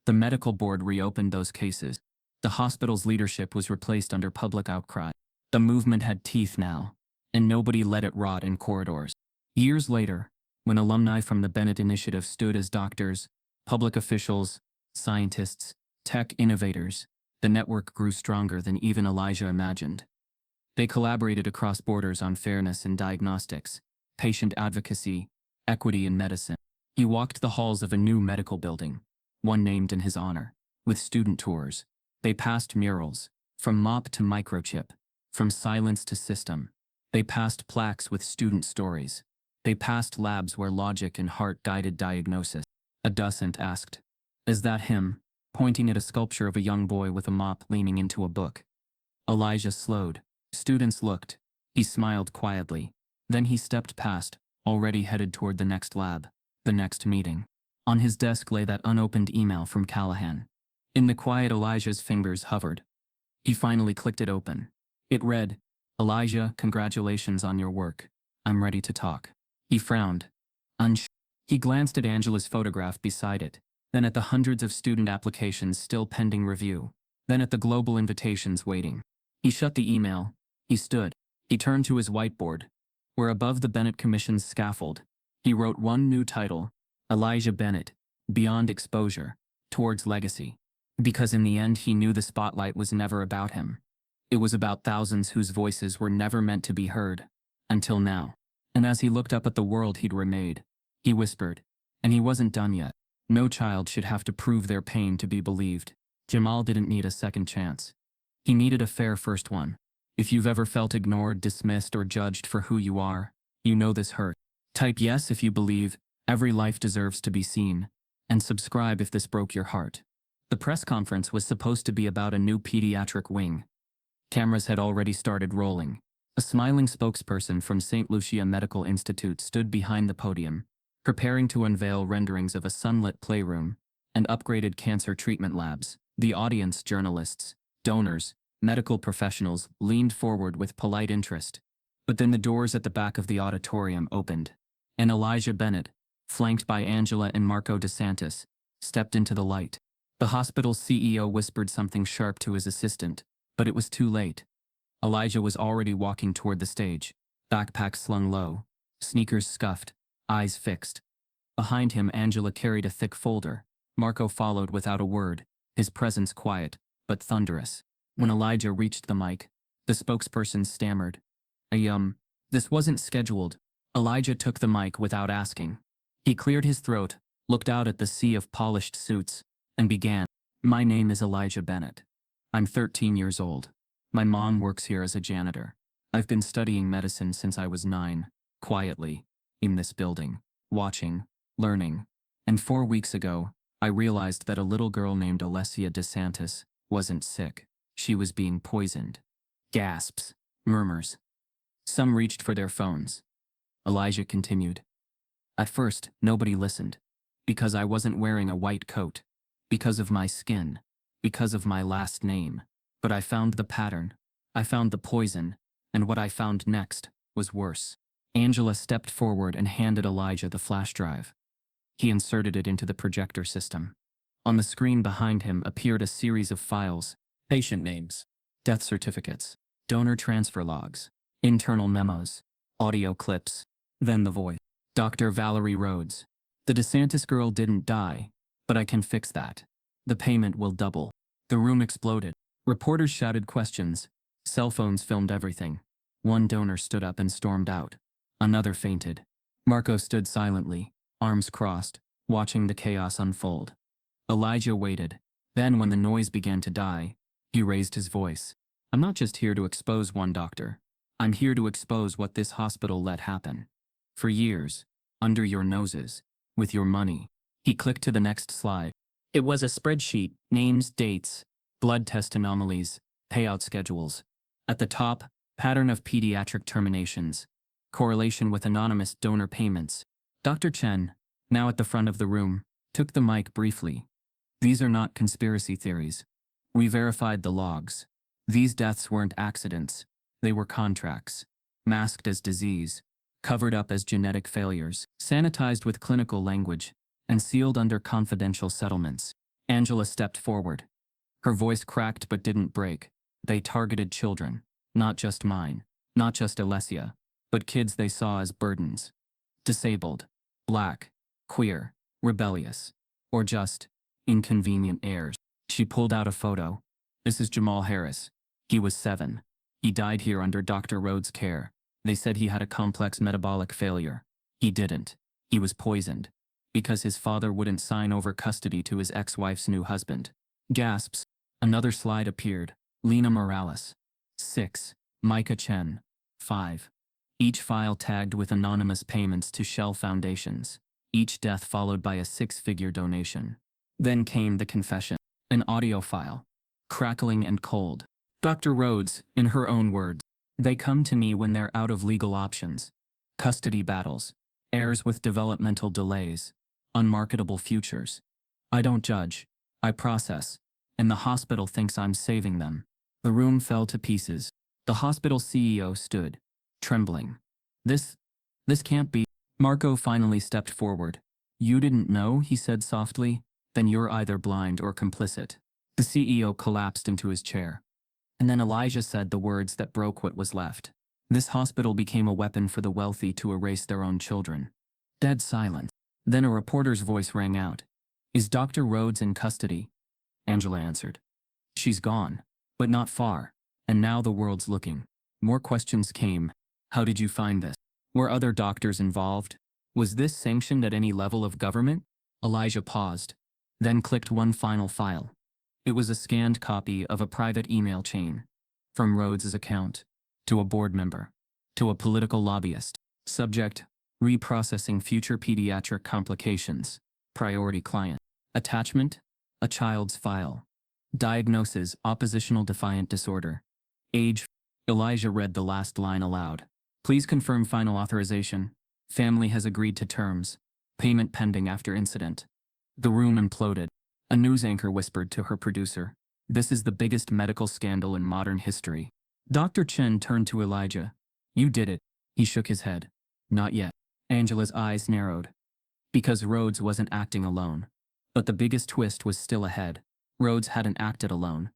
The medical board reopened those cases. The hospital's leadership was replaced under public outcry. The movement had teeth now, and nobody let it rot in corridors. Years later, when alumni from the Bennett Initiative stood as doctors, public officials, scientists, tech innovators, the network grew stronger than even Elijah imagined. They collaborated across borders on fairness in diagnostics, patient advocacy, equity in medicine. He walked the halls of a new medical building, one named in his honor, with student tours. They passed murals, from mop to microchip, from silence to system. They passed plaques with student stories. They passed labs where logic and heart guided diagnosis. A docent asked, "Is that him?" pointing at a sculpture of a young boy with a mop leaning into a book. Elijah slowed. Students looked. He smiled quietly. Then he stepped past, already headed toward the next lab, the next meeting. On his desk lay that unopened email from Callahan. In the quiet, Elijah's fingers hovered. He finally clicked it open. It read, "Elijah, congratulations on your work. I'm ready to talk." He frowned. He glanced at Angela's photograph beside it, then at the hundreds of student applications still pending review, then at the global invitations waiting. He shut the email. He stood. He turned to his whiteboard, where above the Bennett Commission's scaffold, he wrote one new title, Elijah Bennett, Beyond Exposure, Towards Legacy. Because in the end he knew the spotlight was never about him. It was about thousands whose voices were never meant to be heard. Until now. And as he looked up at the world he'd remade, he whispered, and he wasn't done yet. No child should have to prove their pain to be believed. Jamal didn't need a second chance. He needed a fair first one. If you've ever felt ignored, dismissed, or judged for who you are, you know this hurt. Type yes if you believe every life deserves to be seen, and subscribe if this broke your heart. The press conference was supposed to be about a new pediatric wing. Cameras had already started rolling. A smiling spokesperson from St. Lucia Medical Institute stood behind the podium, preparing to unveil renderings of a sunlit playroom and upgraded cancer treatment labs. The audience, journalists, donors, medical professionals, leaned forward with polite interest. But then the doors at the back of the auditorium opened, and Elijah Bennett, flanked by Angela and Marco DeSantis, stepped into the light. The hospital's CEO whispered something sharp to his assistant, but it was too late. Elijah was already walking toward the stage, backpack slung low, sneakers scuffed, eyes fixed. Behind him, Angela carried a thick folder. Marco followed without a word, his presence quiet, but thunderous. When Elijah reached the mic, the spokesperson stammered, this wasn't scheduled. Elijah took the mic without asking. He cleared his throat, looked out at the sea of polished suits, and began. My name is Elijah Bennett. I'm 13 years old. My mom works here as a janitor. I've been studying medicine since I was 9, quietly, in this building, watching, learning. And 4 weeks ago, I realized that a little girl named Alessia DeSantis wasn't sick. She was being poisoned. Gasps, murmurs. Some reached for their phones. Elijah continued. At first, nobody listened. Because I wasn't wearing a white coat. Because of my skin. Because of my last name. But I found the pattern. I found the poison. And what I found next was worse. Angela stepped forward and handed Elijah the flash drive. He inserted it into the projector system. On the screen behind him appeared a series of files. Patient names. Death certificates. Donor transfer logs. Internal memos. Audio clips. Then the voice. Dr. Valerie Rhodes. The DeSantis girl didn't die, but I can fix that. The payment will double. The room exploded. Reporters shouted questions. Cell phones filmed everything. One donor stood up and stormed out. Another fainted. Marco stood silently, arms crossed, watching the chaos unfold. Elijah waited. Then when the noise began to die, he raised his voice. I'm not just here to expose one doctor. I'm here to expose what this hospital let happen. For years, under your noses, with your money. He clicked to the next slide. It was a spreadsheet, names, dates, blood test anomalies, payout schedules. At the top, pattern of pediatric terminations, correlation with anonymous donor payments. Dr. Chen, now at the front of the room, took the mic briefly. These are not conspiracy theories. We verified the logs. These deaths weren't accidents. They were contracts. Masked as disease, covered up as genetic failures, sanitized with clinical language, and sealed under confidential settlements. Angela stepped forward. Her voice cracked but didn't break. They targeted children. Not just mine. Not just Alessia. But kids they saw as burdens. Disabled. Black. Queer. Rebellious. Or just inconvenient heirs. She pulled out a photo. This is Jamal Harris. He was 7. He died here under Dr. Rhodes' care. They said he had a complex metabolic failure. He didn't. He was poisoned. Because his father wouldn't sign over custody to his ex-wife's new husband. Gasps. Another slide appeared. Lena Morales. 6. Micah Chen. 5. Each file tagged with anonymous payments to shell foundations. Each death followed by a 6-figure donation. Then came the confession. An audio file. Crackling and cold. Dr. Rhodes, in her own words. They come to me when they're out of legal options. Custody battles. Heirs with developmental delays. Unmarketable futures. I don't judge. I process. And the hospital thinks I'm saving them. The room fell to pieces. The hospital CEO stood, trembling. This can't be. Marco finally stepped forward. You didn't know, he said softly. Then you're either blind or complicit. The CEO collapsed into his chair. And then Elijah said the words that broke what was left. This hospital became a weapon for the wealthy to erase their own children. Dead silence. Then a reporter's voice rang out. Is Dr. Rhodes in custody? Angela answered. She's gone, but not far. And now the world's looking. More questions came. How did you find this? Were other doctors involved? Was this sanctioned at any level of government? Elijah paused, then clicked one final file. It was a scanned copy of a private email chain. From Rhodes's account, to a board member, to a political lobbyist. Subject: reprocessing future pediatric complications. Priority client. Attachment: a child's file. Diagnosis: oppositional defiant disorder. Age. Elijah read the last line aloud. Please confirm final authorization. Family has agreed to terms. Payment pending after incident. The room imploded. A news anchor whispered to her producer, "This is the biggest medical scandal in modern history." Dr. Chen turned to Elijah. "You did it." He shook his head. "Not yet." Angela's eyes narrowed. Because Rhodes wasn't acting alone. But the biggest twist was still ahead. Rhodes hadn't acted alone.